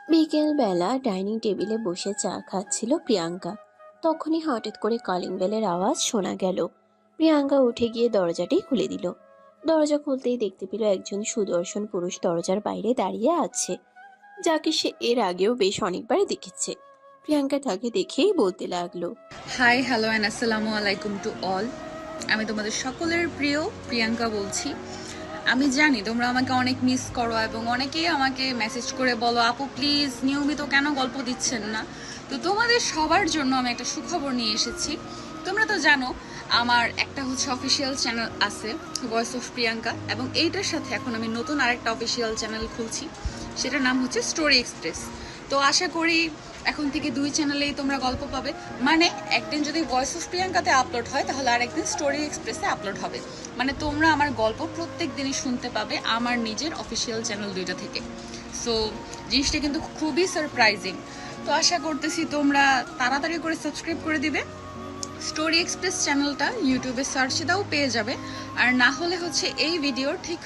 বিকেলবেলা ডাইনিং টেবিলে বসে চা খাচ্ছিল প্রিয়াঙ্কা। তখনই হঠাৎ করে কলিং বেলের আওয়াজ শোনা গেল। প্রিয়াঙ্কা উঠে গিয়ে দরজাটি খুলে দিল। দরজা খুলতেই দেখতে পেল একজন সুদর্শন পুরুষ দরজার বাইরে দাঁড়িয়ে আছে, যাকে সে এর আগেও বেশ অনেকবার দেখেছে। প্রিয়াঙ্কা তাকে দেখেই বলতে লাগলো, হাই হ্যালো অ্যান্ড আসসালামু আলাইকুম টু অল। আমি তোমাদের সকলের প্রিয় প্রিয়াঙ্কা বলছি। আমি জানি তোমরা আমাকে অনেক মিস করো এবং অনেকেই আমাকে মেসেজ করে বলো আপু প্লিজ নিয়মিত কেন গল্প দিচ্ছেন না। তো তোমাদের সবার জন্য আমি একটা সুখবর নিয়ে এসেছি। তোমরা তো জানো আমার একটা হচ্ছে অফিসিয়াল চ্যানেল আছে, ভয়েস অফ প্রিয়াঙ্কা, এবং এইটার সাথে এখন আমি নতুন আরেকটা অফিসিয়াল চ্যানেল খুলছি, সেটার নাম হচ্ছে স্টোরি এক্সপ্রেস। তো আশা করি এখন থেকে দুই চ্যানেলেই তোমরা গল্প পাবে। মানে একদিন যদি ভয়েস অফ প্রিয়াঙ্কাতে আপলোড হয় তাহলে আরেকদিন স্টোরি এক্সপ্রেসে আপলোড হবে। মানে তোমরা আমার গল্প প্রত্যেক দিনই শুনতে পাবে আমার নিজের অফিসিয়াল চ্যানেল দুইটা থেকে। সো জিনিসটা কিন্তু খুবই সারপ্রাইজিং। তো আশা করতেছি তোমরা তাড়াতাড়ি করে সাবস্ক্রাইব করে দিবে। স্টোরি এক্সপ্রেস চ্যানেলটা ইউটিউবে সার্চে দাও, পেয়ে যাবে। আর না হলে হচ্ছে এই ভিডিওর ঠিক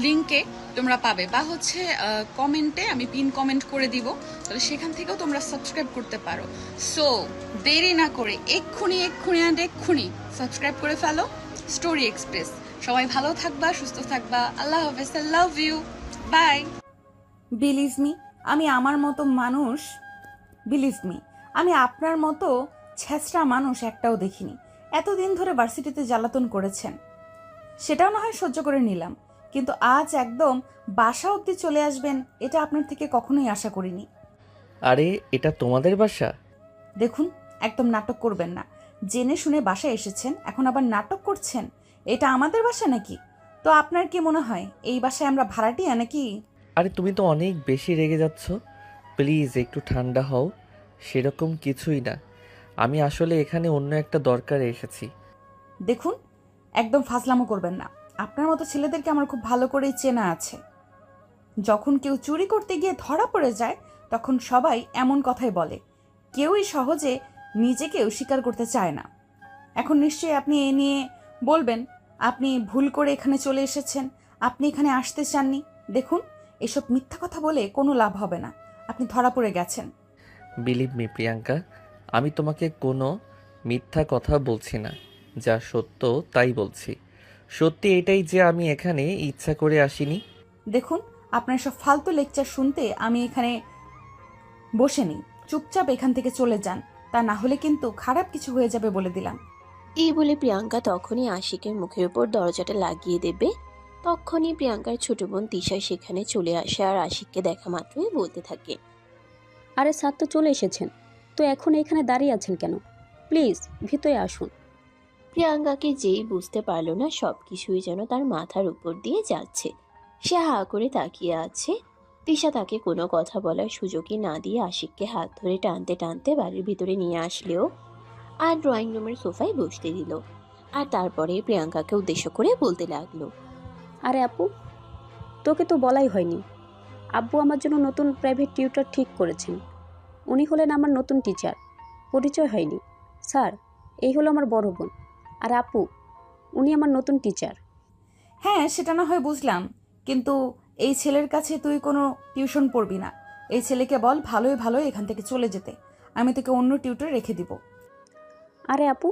লিঙ্কে তোমরা পাবে, বা হচ্ছে কমেন্টে আমি পিন কমেন্ট করে দিব, তাহলে সেখান থেকেও তোমরা সাবস্ক্রাইব করতে পারো। সো দেরি না করে এক্ষুনি সাবস্ক্রাইব করে ফেলো স্টোরি এক্সপ্রেস। সবাই ভালো থাকবা, সুস্থ থাকবা। আল্লাহ হাফেজ, I love you, bye. Believe me, আমি আমার মতো মানুষ, বিলিভ মি, আমি আপনার মতো ছেঁচড়া মানুষ একটাও দেখিনি। এতদিন ধরে ভার্সিটিতে জ্বালাতন করেছেন, সেটাও না হয় সহ্য করে নিলাম, কিন্তু আজ একদম বাসা অবধি চলে আসবেন এটা আপনার থেকে কখনোই আশা করিনি। আরে এটা তোমাদের বাসা? দেখুন, একদম নাটক করবেন না। জেনে শুনে বাসায় এসেছেন, এখন আবার নাটক করছেন। এটা আমাদের বাসা নাকি? তো আপনার কি মনে হয় এই বাসায় আমরা ভাড়াটিয়া নাকি? আরে তুমি তো অনেক বেশি রেগে যাচ্ছ, প্লিজ একটু ঠান্ডা হও। সেরকম কিছুই না, আমি আসলে এখানে অন্য একটা দরকারে এসেছি। দেখুন, একদম ফাজলামো করবেন না। আপনার মতো ছেলেদেরকে আমার খুব ভালো করেই চেনা আছে। যখন কেউ চুরি করতে গিয়ে ধরা পড়ে যায় তখন সবাই এমন কথাই বলে, কেউই সহজে নিজেকে স্বীকার করতে চায় না। এখন নিশ্চয়ই আপনি এ নিয়ে বলবেন আপনি ভুল করে এখানে চলে এসেছেন, আপনি এখানে আসতে চাননি। দেখুন, এসব মিথ্যা কথা বলে কোনো লাভ হবে না, আপনি ধরা পড়ে গেছেন। বিলিভ মি প্রিয়াঙ্কা, আমি তোমাকে কোনো মিথ্যা কথা বলছি না, যা সত্য তাই বলছি। সত্যি এটাই যে আমি এখানে ইচ্ছা করে আসিনি। দেখুন, আপনার সব ফালতু লেকচার শুনতে আমি এখানে বসে নেই। চুপচাপ এখান থেকে চলে যান, তা না হলে কিন্তু খারাপ কিছু হয়ে যাবে বলে দিলাম। এই বলে প্রিয়াঙ্কা তখনই আশিকের মুখের উপর দরজাটা লাগিয়ে দেবে। তখনই প্রিয়াঙ্কার ছোট বোন তিশা সেখানে চলে আসে আর আশিককে দেখা মাত্রই বলতে থাকে, আরে স্যার তো চলে এসেছেন, তো এখন এখানে দাঁড়িয়ে আছেন কেন? প্লিজ ভিতরে আসুন। প্রিয়াঙ্কাকে যেই বুঝতে পারলো না সবকিছুই যেন তার মাথার উপর দিয়ে যাচ্ছে। সে হা করে তাকিয়ে আছে। তিশা তাকে কোনো কথা বলার সুযোগই না দিয়ে আশিককে হাত ধরে টানতে টানতে বাড়ির ভিতরে নিয়ে আসলেও আর ড্রয়িং রুমের সোফায় বসতে দিল। আর তারপরে প্রিয়াঙ্কাকে উদ্দেশ্য করে বলতে লাগলো, আরে আপু, তোকে তো বলাই হয়নি, আব্বু আমার জন্য নতুন প্রাইভেট টিউটর ঠিক করেছেন। উনি হলেন আমার নতুন টিচার। পরিচয় হয়নি স্যার, এই হলো আমার বড় বোন। আর আপু, উনি আমার নতুন টিচার। হ্যাঁ, সেটা না হয় বুঝলাম, কিন্তু এই ছেলের কাছে তুই কোনো টিউশন পড়বি না। এই ছেলেকে বল ভালোই ভালোই এখান থেকে চলে যেতে, আমি তোকে অন্য টিউটর রেখে দিব। আরে আপু,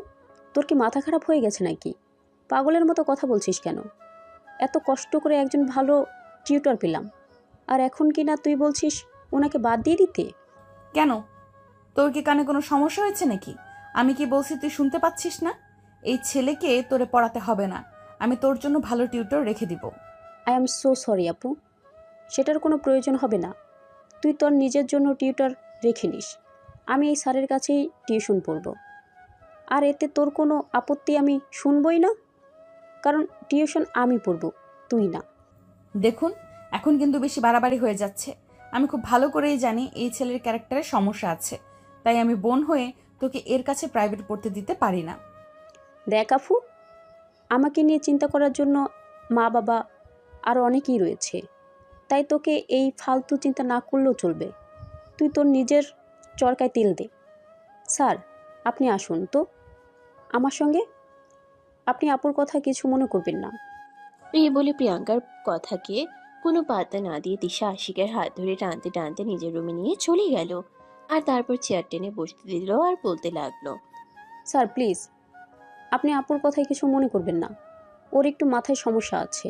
তোর কি মাথা খারাপ হয়ে গেছে নাকি? পাগলের মতো কথা বলছিস কেন? এত কষ্ট করে একজন ভালো টিউটর পেলাম, আর এখন কি না তুই বলছিস ওনাকে বাদ দিয়ে দিতে? কেন, তোর কি কানে কোনো সমস্যা হয়েছে নাকি? আমি কি বলছি তুই শুনতে পাচ্ছিস না? এই ছেলেকে তোরে পড়াতে হবে না, আমি তোর জন্য ভালো টিউটর রেখে দিব। আই এম সো সরি আপু, সেটার কোনো প্রয়োজন হবে না। তুই তোর নিজের জন্য টিউটর রেখে নিস, আমি এই স্যারের কাছেই টিউশন পড়ব। আর এতে তোর কোনো আপত্তি আমি শুনবই না, কারণ টিউশন আমি পড়ব, তুই না। দেখুন, এখন কিন্তু বেশি বাড়াবাড়ি হয়ে যাচ্ছে। আমি খুব ভালো করেই জানি এই ছেলের ক্যারেক্টারে সমস্যা আছে, তাই আমি বোন হয়ে তোকে এর কাছে প্রাইভেট পড়তে দিতে পারি না। দেখ আফু, আমাকে নিয়ে চিন্তা করার জন্য মা বাবা আরও অনেকেই রয়েছে, তাই তোকে এই ফালতু চিন্তা না করলেও চলবে। তুই তোর নিজের চরকায় তেল দে। স্যার, আপনি আসুন তো আমার সঙ্গে। আপনি আপুর কথা কিছু মনে করবেন না। এই বলে প্রিয়াঙ্কার কথাকে কোনো পাত্তা না দিয়ে তিশা আশিকের হাত ধরে টানতে টানতে নিজের রুমে নিয়ে চলে গেল। আর তারপর চেয়ার টেনে বসতে দিল আর বলতে লাগলো, স্যার প্লিজ, আপনি আপুর কথায় কিছু মনে করবেন না। ওর একটু মাথায় সমস্যা আছে।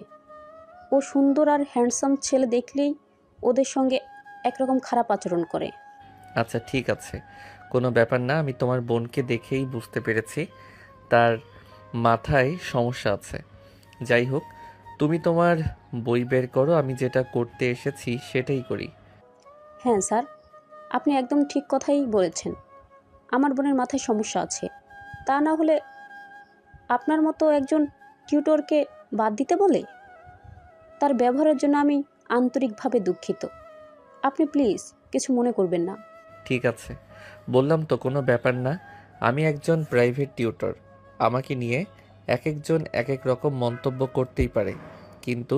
ও সুন্দর আর হ্যান্ডসাম ছেলে দেখলেই ওদের সঙ্গে একরকম খারাপ আচরণ করে। আচ্ছা ঠিক আছে, কোনো ব্যাপার না। আমি তোমার বোনকে দেখেই বুঝতে পেরেছি তার মাথায় সমস্যা আছে। যাই হোক, তুমি তোমার বই বের করো, আমি যেটা করতে এসেছি সেটাই করি। হ্যাঁ স্যার, আপনি একদম ঠিক কথাই বলেছেন। আমার বোনের মাথায় সমস্যা আছে। তা না হলে আপনার মতো একজন টিউটরকে বাদ দিতে বলে? তার ব্যবহারের জন্য আমি আন্তরিকভাবে দুঃখিত। আপনি প্লিজ কিছু মনে করবেন না। ঠিক আছে, বললাম তো কোনো ব্যাপার না। আমি একজন প্রাইভেট টিউটর, আমাকে নিয়ে এক একজন এক এক রকম মন্তব্য করতেই পারে, কিন্তু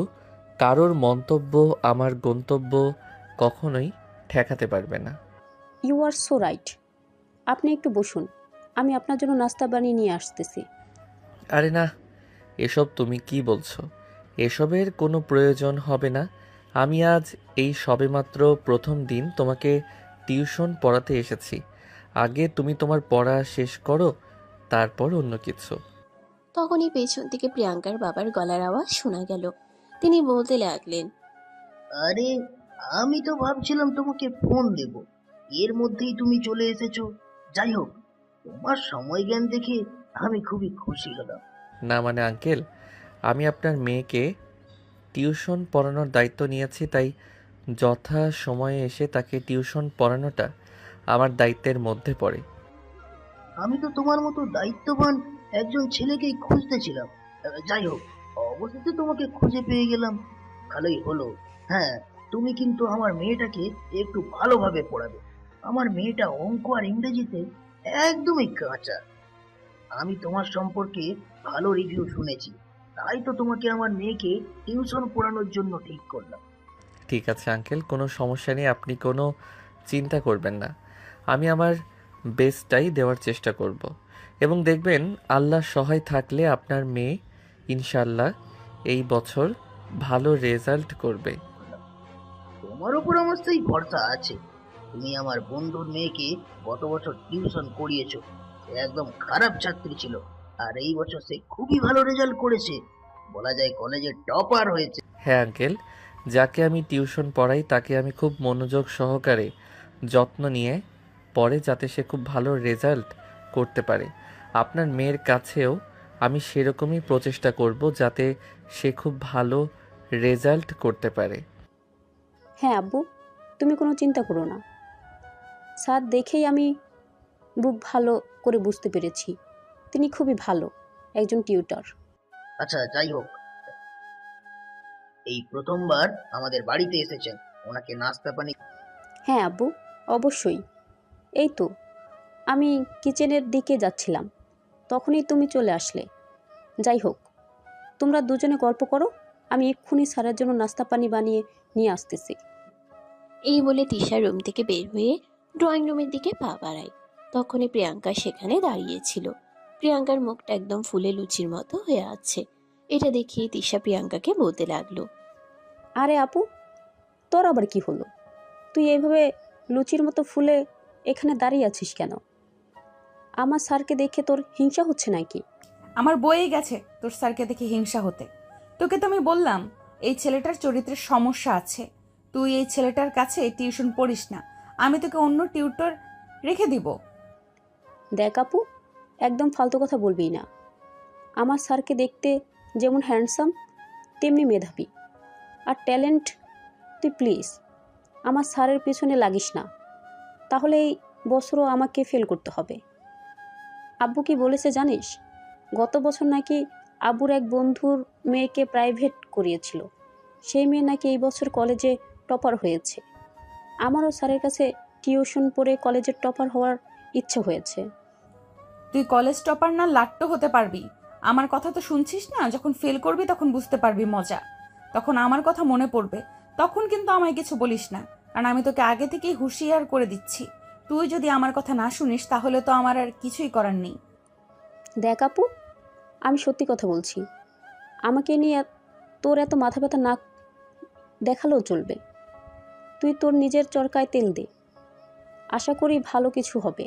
কারোর মন্তব্য আমার গন্তব্য কখনোই ঠেকাতে পারবে না। You are so right. আপনি একটু বসুন, আমি আপনার জন্য নাস্তা বানিয়ে নিয়ে আসতেছি। আরে না, এসব তুমি কি বলছো? এসবের কোনো প্রয়োজন হবে না। আমি আজ এই সবেমাত্র প্রথম দিন তোমাকে টিউশন পড়াতে এসেছি। আগে তুমি তোমার পড়া শেষ করো, তারপর অন্য কিছু। তখনই পেছন থেকে প্রিয়াঙ্কার বাবার গলার আওয়াজ শোনা গেল। তিনি বলতে লাগলেন, আরে, আমি তো ভাবছিলাম তোমাকে ফোন দেব, এর মধ্যেই তুমি চলে এসেছো। যাই হোক, তোমার সময় জ্ঞান দেখে আমি খুবই খুশি হলাম। না মানে আঙ্কেল, আমি আপনার মেয়েকে টিউশন পড়ানোর দায়িত্ব নিয়েছি, তাই যথা সময়ে এসে তাকে টিউশন পড়ানোটা আমার দায়িত্বের মধ্যে পড়ে। আমি তো তোমার মতো দায়িত্ববান একজন ছেলেকেই খুঁজতেছিলাম। যাই হোক, অবশেষে তোমাকে খুঁজে পেয়ে গেলাম, ভালোই হলো। হ্যাঁ, তুমি কিন্তু আমার মেয়েটাকে একটু ভালোভাবে পড়াবে। আমার মেয়েটা অঙ্ক আর ইংরেজিতে একদমই কাঁচা। আমি তোমার সম্পর্কে ভালো রিভিউ শুনেছি, তাই তো তোমাকে আমার মেয়েকে টিউশন পড়ানোর জন্য ঠিক করলাম। ঠিক আছে আঙ্কেল, কোনো সমস্যা নেই, আপনি কোনো চিন্তা করবেন না। আমি আমার বেস্টটাই দেওয়ার চেষ্টা করব, এবং দেখবেন আল্লাহ সহায় থাকলে আপনার মেয়ে ইনশাল্লাহ এই বছর ভালো রেজাল্ট করবে। তোমার উপর আমার সেই ভরসা আছে। তুমি আমার বন্ধুর মেয়েকে গত বছর টিউশন করিয়েছো, সে একদম খারাপ ছাত্রী ছিল, আর এই বছর সে খুবই ভালো রেজাল্ট করেছে, বলা যায় কলেজের টপার হয়েছে। হ্যাঁ আঙ্কেল, যাকে আমি টিউশন পড়াই তাকে আমি খুব মনোযোগ সহকারে যত্ন নিয়ে পড়ে, যাতে সে খুব ভালো রেজাল্ট করতে পারে। আপনার মেয়ের কাছেও আমি সেরকমই প্রচেষ্টা করব যাতে সে খুব ভালো রেজাল্ট করতে পারে। হ্যাঁ আব্বু, তুমি কোনো চিন্তা করো না। স্যার দেখেই আমি বুক ভালো করে বুঝতে পেরেছি তিনি খুবই ভালো একজন টিউটর। আচ্ছা, যাই হোক, এই প্রথমবার আমাদের বাড়িতে এসেছেন, ওনাকে নাস্তা পানি। হ্যাঁ আব্বু, অবশ্যই। এই তো আমি কিচেনের দিকে যাচ্ছিলাম, তখনই তুমি চলে আসলে। যাই হোক, তোমরা দুজনে গল্প করো, আমি এক্ষুনি স্যারের জন্য নাস্তা পানি বানিয়ে নিয়ে আসতেছি। এই বলে তিশা রুম থেকে বের হয়ে ড্রয়িং রুমের দিকে পা বাড়ায়। তখনই প্রিয়াঙ্কা সেখানে দাঁড়িয়েছিল। প্রিয়াঙ্কার মুখটা একদম ফুলে লুচির মতো হয়ে আছে। এটা দেখিয়ে তিশা প্রিয়াঙ্কাকে বলতে লাগলো, আরে আপু, তোর আবার কি হলো? তুই এইভাবে লুচির মতো ফুলে এখানে দাঁড়িয়ে আছিস কেন? আমার স্যারকে দেখে তোর হিংসা হচ্ছে নাকি? আমার বইয়ে গেছে তোর স্যারকে দেখে হিংসা হতে। তোকে তো আমি বললাম এই ছেলেটার চরিত্রের সমস্যা আছে, তুই এই ছেলেটার কাছে টিউশন পড়িস না, আমি তোকে অন্য টিউটর রেখে দিব। দেখ আপু, একদম ফালতু কথা বলবি না। আমার স্যারকে দেখতে যেমন হ্যান্ডসাম তেমনি মেধাবী আর ট্যালেন্ট। তুই প্লিজ আমার স্যারের পিছনে লাগিস না, তাহলে এই বছরও আমাকে ফেল করতে হবে। আব্বু কি বলেছে জানিস? গত বছর নাকি আব্বুর এক বন্ধুর মেয়েকে প্রাইভেট করিয়েছিল, সেই মেয়ে নাকি এই বছর কলেজে টপার হয়েছে। আমারও স্যারের কাছে টিউশন পড়ে কলেজের টপার হওয়ার ইচ্ছে হয়েছে। তুই কলেজ টপার না লাট্টো হতে পারবি। আমার কথা তো শুনছিস না? যখন ফেল করবি তখন বুঝতে পারবি মজা, তখন আমার কথা মনে পড়বে, তখন কিন্তু আমায় কিছু বলিস না, কারণ আমি তোকে আগে থেকেই হুঁশিয়ার করে দিচ্ছি। তুই যদি আমার কথা না শুনিস তাহলে তো আমার আর কিছুই করার নেই। দেখ আপু, আমি সত্যি কথা বলছি, আমাকে নিয়ে তোর এত মাথা ব্যথা না দেখালেও চলবে। তুই তোর নিজের চরকায় তেল দে, আশা করি ভালো কিছু হবে।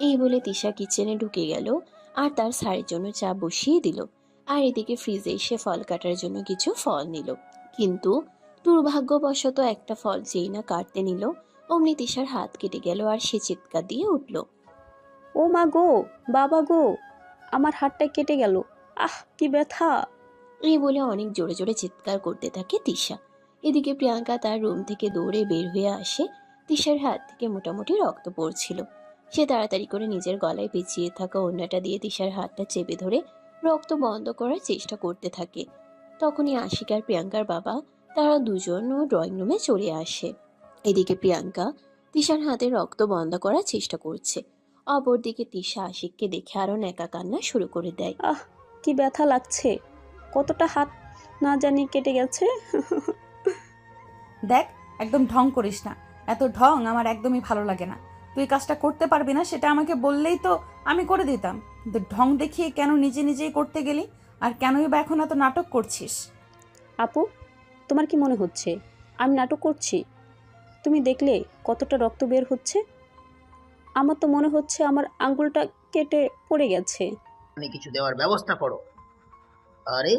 এই বলে তিশা কিচেনে ঢুকে গেল আর তার স্যারের জন্য চা বসিয়ে দিল। আর এদিকে ফ্রিজে এসে ফল কাটার জন্য কিছু ফল নিল, কিন্তু দুর্ভাগ্যবশত একটা ফল যেই না কাটতে নিল অমনি তিশার হাত কেটে গেল আর সে চিৎকার দিয়ে উঠল। ও মা গো, বাবা গো, আমার হাতটা কেটে গেল, আহ কি ব্যথা! এই বলে অনেক জোরে জোরে চিৎকার করতে থাকে তিশা। এদিকে প্রিয়াঙ্কা তার রুম থেকে দৌড়ে বের হয়ে আসে। তিশার হাত থেকে মোটামুটি রক্ত পড়ছিল। সে তাড়াতাড়ি করে নিজের গলায় পেঁচিয়ে থাকা ওড়নাটা দিয়ে তিশার হাতটা চেপে ধরে রক্ত বন্ধ করার চেষ্টা করতে থাকে। তখনই আশিক আর প্রিয়াঙ্কার বাবা তারা দুজনও ড্রয়িং রুমে চলে আসে। এদিকে প্রিয়াঙ্কা তিশার হাতে রক্ত বন্ধ করার চেষ্টা করছে। অপরদিকে তিশা আশিককে দেখে আরো ন্যাকা কান্না শুরু করে দেয়। আহ কি ব্যথা লাগছে, কতটা হাত না জানি কেটে গেছে। দেখ, একদম ঢং করিস না। এত ঢং আমার একদমই ভালো লাগে না। তুই কাজটা করতে পারবি না সেটা আমাকে বললেই তো আমি করে দিতাম, কিন্তু ঢং দেখিয়ে কেন নিজে নিজেই করতে গেলি? আর কেনই বা এখন এত নাটক করছিস? আপু, তোমার কি মনে হচ্ছে আমি নাটক করছি? তুমি দেখলে কতটা রক্ত বের হচ্ছে। আমার তো মনে হচ্ছে আমার আঙ্গুলটা কেটে পড়ে গেছে। মানে কিছু দেওয়ার ব্যবস্থা করো। আরে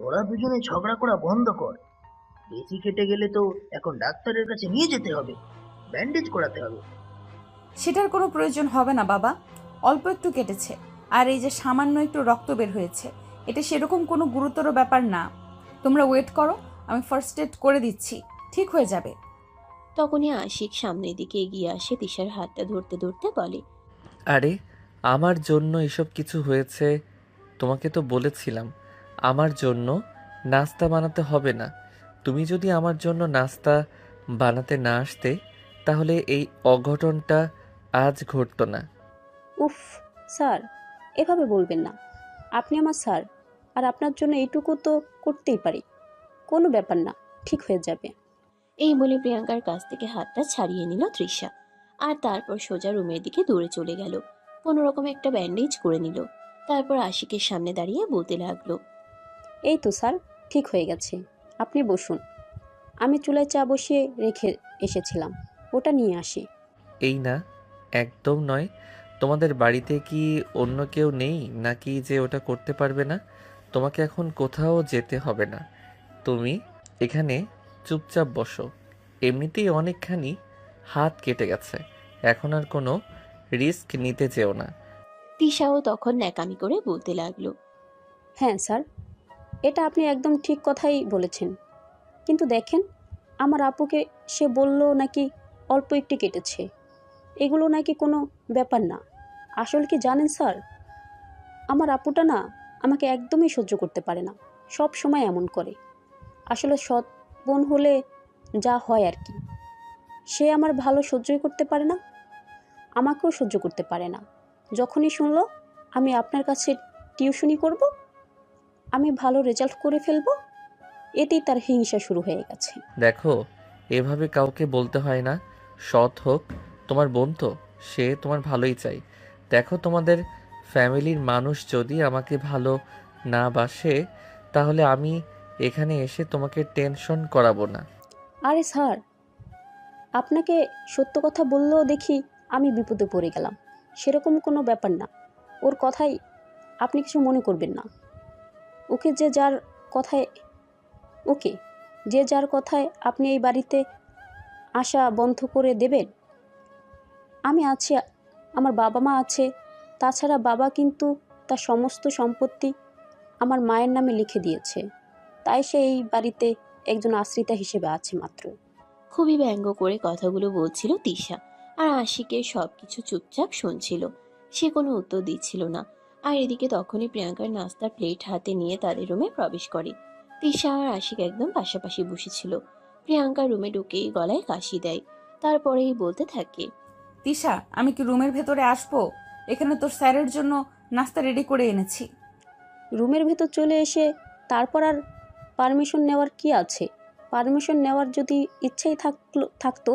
ওরা দুজনে ঝগড়া করা বন্ধ কর। বেশি কেটে গেলে তো এখন ডাক্তারের কাছে নিয়ে যেতে হবে, ব্যান্ডেজ করাতে হবে। সেটার কোনো প্রয়োজন হবে না বাবা, অল্প একটু কেটেছে। আর এই যে সামান্য একটু রক্ত বের হয়েছে, এটা সেরকম কোনো গুরুতর ব্যাপার না। তোমরা ওয়েট করো, আমি ফার্স্ট এড করে দিচ্ছি, ঠিক হয়ে যাবে। তখনই আশিক সামনের দিকে এগিয়ে আসে, তিশার হাতটা ধরতে ধরতে বলে। আরে আমার জন্য এসব কিছু হয়েছে। তোমাকে তো বলেছিলাম আমার জন্য নাস্তা বানাতে হবে না। তুমি যদি আমার জন্য নাস্তা বানাতে না আসতে তাহলে এই অঘটনটা আজ ঘটতো না। উফ স্যার, এভাবে বলবেন না। আপনি আমার স্যার, আর আপনার জন্য এইটুকু তো করতেই পারি। কোনো ব্যাপার না, ঠিক হয়ে যাবে। এই বলে প্রিয়াঙ্কার কাছ থেকে হাতটা ছাড়িয়ে নিল তৃষা। আর তারপর সোজা রুমের দিকে দৌড়ে চলে গেল। কোনোরকম একটা ব্যান্ডেজ করে নিল। তারপর আশিকের সামনে দাঁড়িয়ে বলতে লাগলো। এই তো স্যার, ঠিক হয়ে গেছে। আপনি বসুন, আমি চুলায় চা বসিয়ে রেখে এসেছিলাম, ওটা নিয়ে আসি। এই না, একদম নয়। তোমাদের বাড়িতে কি অন্য কেউ নেই নাকি যে ওটা করতে পারবে না? তোমাকে এখন কোথাও যেতে হবে না, তুমি এখানে চুপচাপ বসো। এমনিতেই অনেকখানি হাত কেটে গেছে, এখন আর কোনো রিস্ক নিতে যেও না। তিশাও তখন ন্যাকামি করে বলতে লাগলো। হ্যাঁ স্যার, এটা আপনি একদম ঠিক কথাই বলেছেন। কিন্তু দেখেন, আমার আপুকে সে বলল নাকি অল্প একটু কেটেছে, এগুলো নাকি কোনো ব্যাপার না। আসলে কি জানেন স্যার, আমার আপুটা না আমাকে একদমই সহ্য করতে পারে না, সব সময় এমন করে। আসলে সৎ বোন হলে যা হয় আর কি, সে আমার ভালো সহ্যই করতে পারে না, আমাকেও সহ্য করতে পারে না। যখনই শুনলো আমি আপনার কাছে টিউশনি করব, আমি ভালো রেজাল্ট করে ফেলবো, এতেই তার হিংসা শুরু হয়ে গেছে। দেখো, এভাবে কাউকে বলতে হয় না। সৎ হোক, তোমার বোন তো, সে তোমার ভালোই চাই। দেখো, তোমাদের ফ্যামিলির মানুষ যদি আমাকে ভালো না বাসে তাহলে আমি এখানে এসে তোমাকে টেনশন করাবো না। আরে স্যার, আপনাকে সত্য কথা বললেও দেখি আমি বিপদে পড়ে গেলাম, সেরকম কোনো ব্যাপার না। ওর কথাই আপনি কিছু মনে করবেন না। ওকে যে যার কথায় ওকে যে যার কথায় আপনি এই বাড়িতে আসা বন্ধ করে দেবেন। আমি আছি, আমার বাবা মা আছে। তাছাড়া বাবা কিন্তু তার সমস্ত সম্পত্তি আমার মায়ের নামে লিখে দিয়েছে, তাই সে এই বাড়িতে একজন আশ্রিতা হিসেবে আছে মাত্র। খুবই ব্যঙ্গ করে কথাগুলো বলছিল তিশা। আর আশিকের সবকিছু চুপচাপ শুনছিল, সে কোনো উত্তর দিচ্ছিল না। আর এদিকে তখনই প্রিয়াঙ্কার নাস্তার প্লেট হাতে নিয়ে তাদের রুমে প্রবেশ করে। তিশা আর আশিক একদম পাশাপাশি বসেছিল। প্রিয়াঙ্কা রুমে ঢুকেই গলায় কাশি দেয়, তারপরেই বলতে থাকে। তিশা, আমি কি রুমের ভেতরে আসবো? এখানে তোর স্যারের জন্য নাস্তা রেডি করে এনেছি। রুমের ভেতর চলে এসে তারপর আর পারমিশন নেওয়ার কি আছে? পারমিশন নেওয়ার যদি ইচ্ছেই থাকতো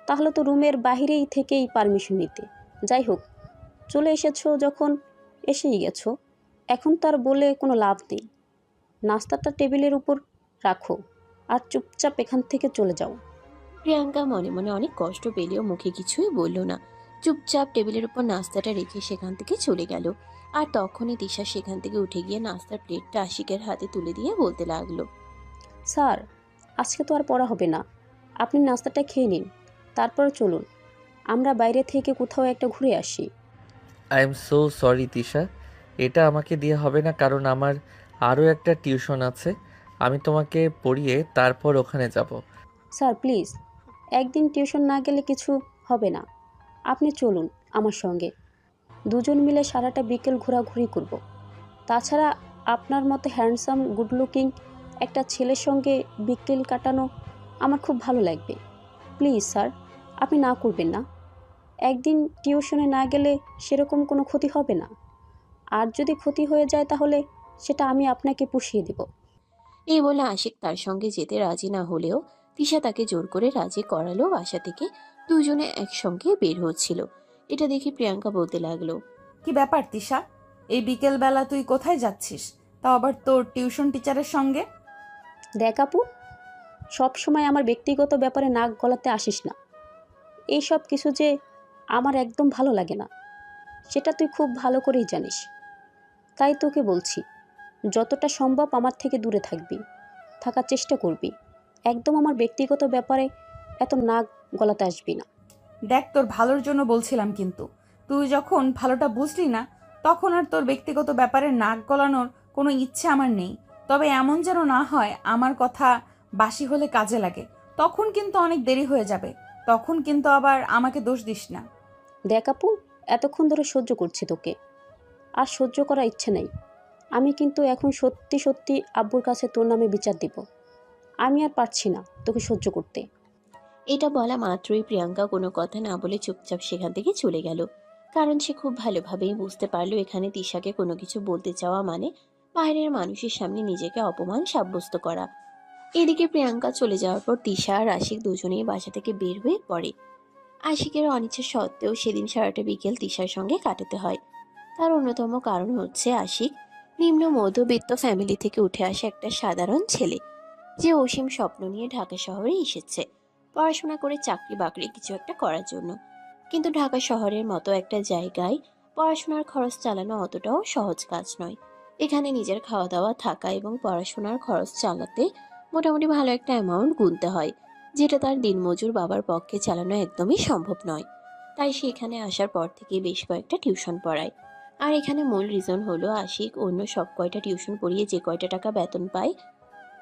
তাহলে তো রুমের বাহিরেই থেকেই পারমিশন নিতে। যাই হোক, চলে এসেছো যখন এসেই গেছো, এখন তার বলে কোনো লাভ নেই। নাস্তাটা টেবিলের উপর রাখো, আর চুপচাপ এখান থেকে চলে যাও। প্রিয়াঙ্কা মনে মনে অনেক কষ্ট পেলেও মুখে কিছুই বলল না। চুপচাপ টেবিলের উপর নাস্তাটা রেখে সেখান থেকে চলে গেল। আর তখনই তিশা সেখান থেকে উঠে গিয়ে নাস্তার প্লেটটা আশিকের হাতে তুলে দিয়ে বলতে লাগলো, স্যার, আজকে তো আর পড়া হবে না, আপনি নাস্তাটা খেয়ে নিন, তারপর চলুন আমরা বাইরে থেকে কোথাও একটা ঘুরে আসি। I am so sorry Tisha, এটা আমাকে দিয়ে হবে না, কারণ আমার আরও একটা টিউশন আছে। আমি তোমাকে পড়িয়ে তারপর ওখানে যাব। স্যার প্লিজ, একদিন টিউশন না গেলে কিছু হবে না, আপনি চলুন আমার সঙ্গে, দুজন মিলে সারাটা বিকেল ঘোরাঘুরি করব। তাছাড়া আপনার মতো হ্যান্ডসাম গুড লুকিং একটা ছেলের সঙ্গে বিকেল কাটানো আমার খুব ভালো লাগবে। প্লিজ স্যার, আপনি না করবেন না। একদিন টিউশনে না গেলে সেরকম কোনো ক্ষতি হবে না, আর যদি ক্ষতি হয়ে যায় তাহলে সেটা আমি আপনাকে পুষিয়ে দেব। এই বলে আশিক তার সঙ্গে যেতে রাজি না হলেও তিশা তাকে জোর করে রাজি করালো। বাসা থেকে দুজনে একসঙ্গে বের হচ্ছিল। এটা দেখে প্রিয়াঙ্কা বলতে লাগলো, কি ব্যাপার তিশা, এই বিকেলবেলা তুই কোথায় যাচ্ছিস, তাও আবার তোর টিউশন টিচারের সঙ্গে? দেখ আপু, সব সময় আমার ব্যক্তিগত ব্যাপারে নাক গলাতে আসিস না। এই সব কিছু যে আমার একদম ভালো লাগে না, সেটা তুই খুব ভালো করেই জানিস। তাই তোকে বলছি, যতটা সম্ভব আমার থেকে দূরে থাকবি, থাকার চেষ্টা করবি। একদম আমার ব্যক্তিগত ব্যাপারে এত নাক গলাতে আসবি না। দেখ, তোর ভালোর জন্য বলছিলাম, কিন্তু তুই যখন ভালোটা বুঝলি না তখন আর তোর ব্যক্তিগত ব্যাপারে নাক গলানোর কোনো ইচ্ছে আমার নেই। তবে এমন যেন না হয় আমার কথা বাসি হলে কাজে লাগে, তখন কিন্তু অনেক দেরি হয়ে যাবে, তখন কিন্তু আবার আমাকে দোষ দিস না। দেখ আপু, এতক্ষণ ধরে সহ্য করছি তোকে, আর সহ্য করার ইচ্ছে নেই। আমি কিন্তু এখন সত্যি সত্যি আব্বুর কাছে তোর নামে বিচার দিব। আমি আর পারছি না তোকে সহ্য করতে। এটা বলা মাত্রই প্রিয়াঙ্কা কোনো কথা না বলে চুপচাপ সেখান থেকে চলে গেল। কারণ সে খুব ভালোভাবেই বুঝতে পারলো এখানে তিশাকে কোনো কিছু বলতে চাওয়া মানে বাইরের মানুষের সামনে নিজেকে অপমান সাব্যস্ত করা। এদিকে প্রিয়াঙ্কা চলে যাওয়ার পর তিশা আর আশিক দুজনেই বাসা থেকে বের হয়ে পড়ে। আশিকের অনিচ্ছা সত্ত্বেও সেদিন সারাটা বিকেল তিশার সঙ্গে কাটাতে হয়। তার অন্যতম কারণ হচ্ছে আশিক নিম্ন মধ্যবিত্ত ফ্যামিলি থেকে উঠে আসা একটা সাধারণ ছেলে, যে অসীম স্বপ্ন নিয়ে ঢাকা শহরে এসেছে পড়াশোনা করে চাকরি বাকরি কিছু একটা করার জন্য। কিন্তু ঢাকা শহরের মতো একটা জায়গায় পড়াশোনার খরচ চালানো অতটাও সহজ কাজ নয়। এখানে নিজের খাওয়া দাওয়া, থাকা এবং পড়াশোনার খরচ চালাতে মোটামুটি ভালো একটা অ্যামাউন্ট গুনতে হয়, যেটা তার দিনমজুর বাবার পক্ষে চালানো একদমই সম্ভব নয়। তাই সে এখানে আসার পর থেকে বেশ কয়েকটা টিউশন পড়ায়। আর এখানে মূল রিজন হলো আশিক অন্য সব কয়টা টিউশন পড়িয়ে যে কয়টা টাকা বেতন পায়,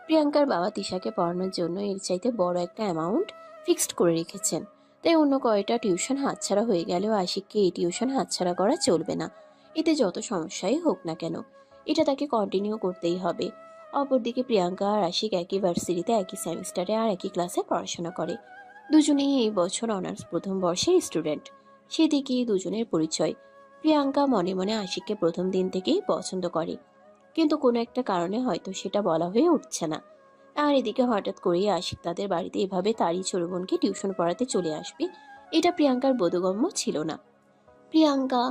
প্রিয়াঙ্কার বাবা তিশাকে পড়ানোর জন্য এর চাইতে বড় একটা অ্যামাউন্ট ফিক্সড করে রেখেছেন। তাই অন্য কয়টা টিউশন হাতছাড়া হয়ে গেলেও আশিককে এই টিউশন হাতছাড়া করা চলবে না। এতে যত সমস্যাই হোক না কেন এটা তাকে কন্টিনিউ করতেই হবে। অপরদিকে প্রিয়াঙ্কা আর আশিক একই ভার্সিটিতে একই সেমিস্টারে আর একই ক্লাসে পড়াশোনা করে। দুজনেই এই বছর অনার্স প্রথম বর্ষের স্টুডেন্ট। সেদিকেই দুজনের পরিচয়। প্রিয়াঙ্কা মনে মনে আশিককে প্রথম দিন থেকেই পছন্দ করে, কিন্তু কোনো একটা কারণে হয়তো সেটা বলা হয়ে উঠছে না। আর এদিকে হঠাৎ করেই আশিক তাদের বাড়িতে এভাবে তারই ছোট বোনকে টিউশন পড়াতে চলে আসবে, এটা প্রিয়াঙ্কার বোধগম্য ছিল না। প্রিয়াঙ্কা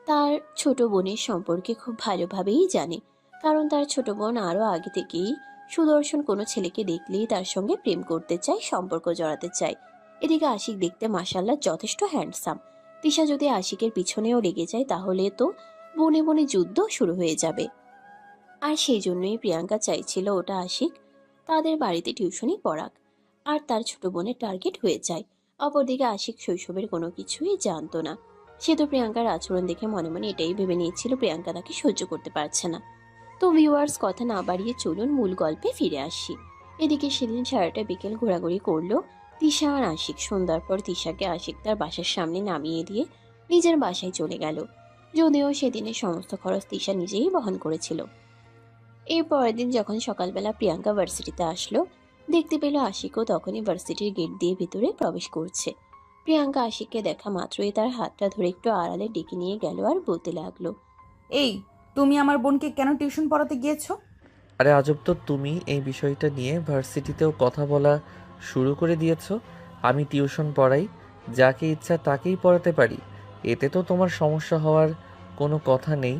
তার ছোট বোনের সম্পর্কে খুব ভালোভাবেই জানে, কারণ তার ছোট বোন আরও আগে থেকেই সুদর্শন কোনো ছেলেকে দেখলেই তার সঙ্গে প্রেম করতে চায়, সম্পর্ক জড়াতে চায়। এদিকে আশিক দেখতে মাশাআল্লাহ যথেষ্ট হ্যান্ডসাম। তিশা যদি আশিকের পিছনেও লেগে যায় তাহলে তো বনে বনে যুদ্ধ শুরু হয়ে যাবে। আর সেই জন্যই প্রিয়াঙ্কা চাইছিল ওটা আশিক তাদের বাড়িতে টিউশনই পড়াক, আর তার ছোট বোনের টার্গেট হয়ে যায়। অপরদিকে আশিক শৈশবের কোনো কিছুই জানতো না। সে তো প্রিয়াঙ্কার আচরণ দেখে মনে মনে এটাই ভেবে নিয়েছিল প্রিয়াঙ্কা তাকে সহ্য করতে পারছে না। তো ভিউয়ার্স, কথা না বাড়িয়ে চলুন মূল গল্পে ফিরে আসি। এদিকে সেদিন সারাটা বিকেল ঘোরাঘুরি করলো তিশা আর আশিক। সন্ধ্যার পর তিশাকে আশিক তার বাসার সামনে নামিয়ে দিয়ে নিজের বাসায় চলে গেল, যদিও সেদিনের সমস্ত খরচ তিশা নিজেই বহন করেছিল। এর পরের দিন যখন সকালবেলা প্রিয়াঙ্কা ভার্সিটিতে আসলো, দেখতে পেল আশিকও তখনই ভার্সিটির গেট দিয়ে ভিতরে প্রবেশ করছে। প্রিয়াঙ্কা আশিককে দেখা মাত্রই তার হাতটা ধরে একটু আড়ালে ডেকে নিয়ে গেল আর বলতে লাগলো, এই, তুমি আমার বোনকে কেন টিউশন পড়াতে গিয়েছো? আরে আজব তো, তুমি এই বিষয়টা নিয়ে ভার্সিটিতেও কথা বলা শুরু করে দিয়েছো। আমি টিউশন পড়াই, যাকে ইচ্ছা তাকেই পড়াতে পারি, এতে তো তোমার সমস্যা হওয়ার কোনো কথা নেই।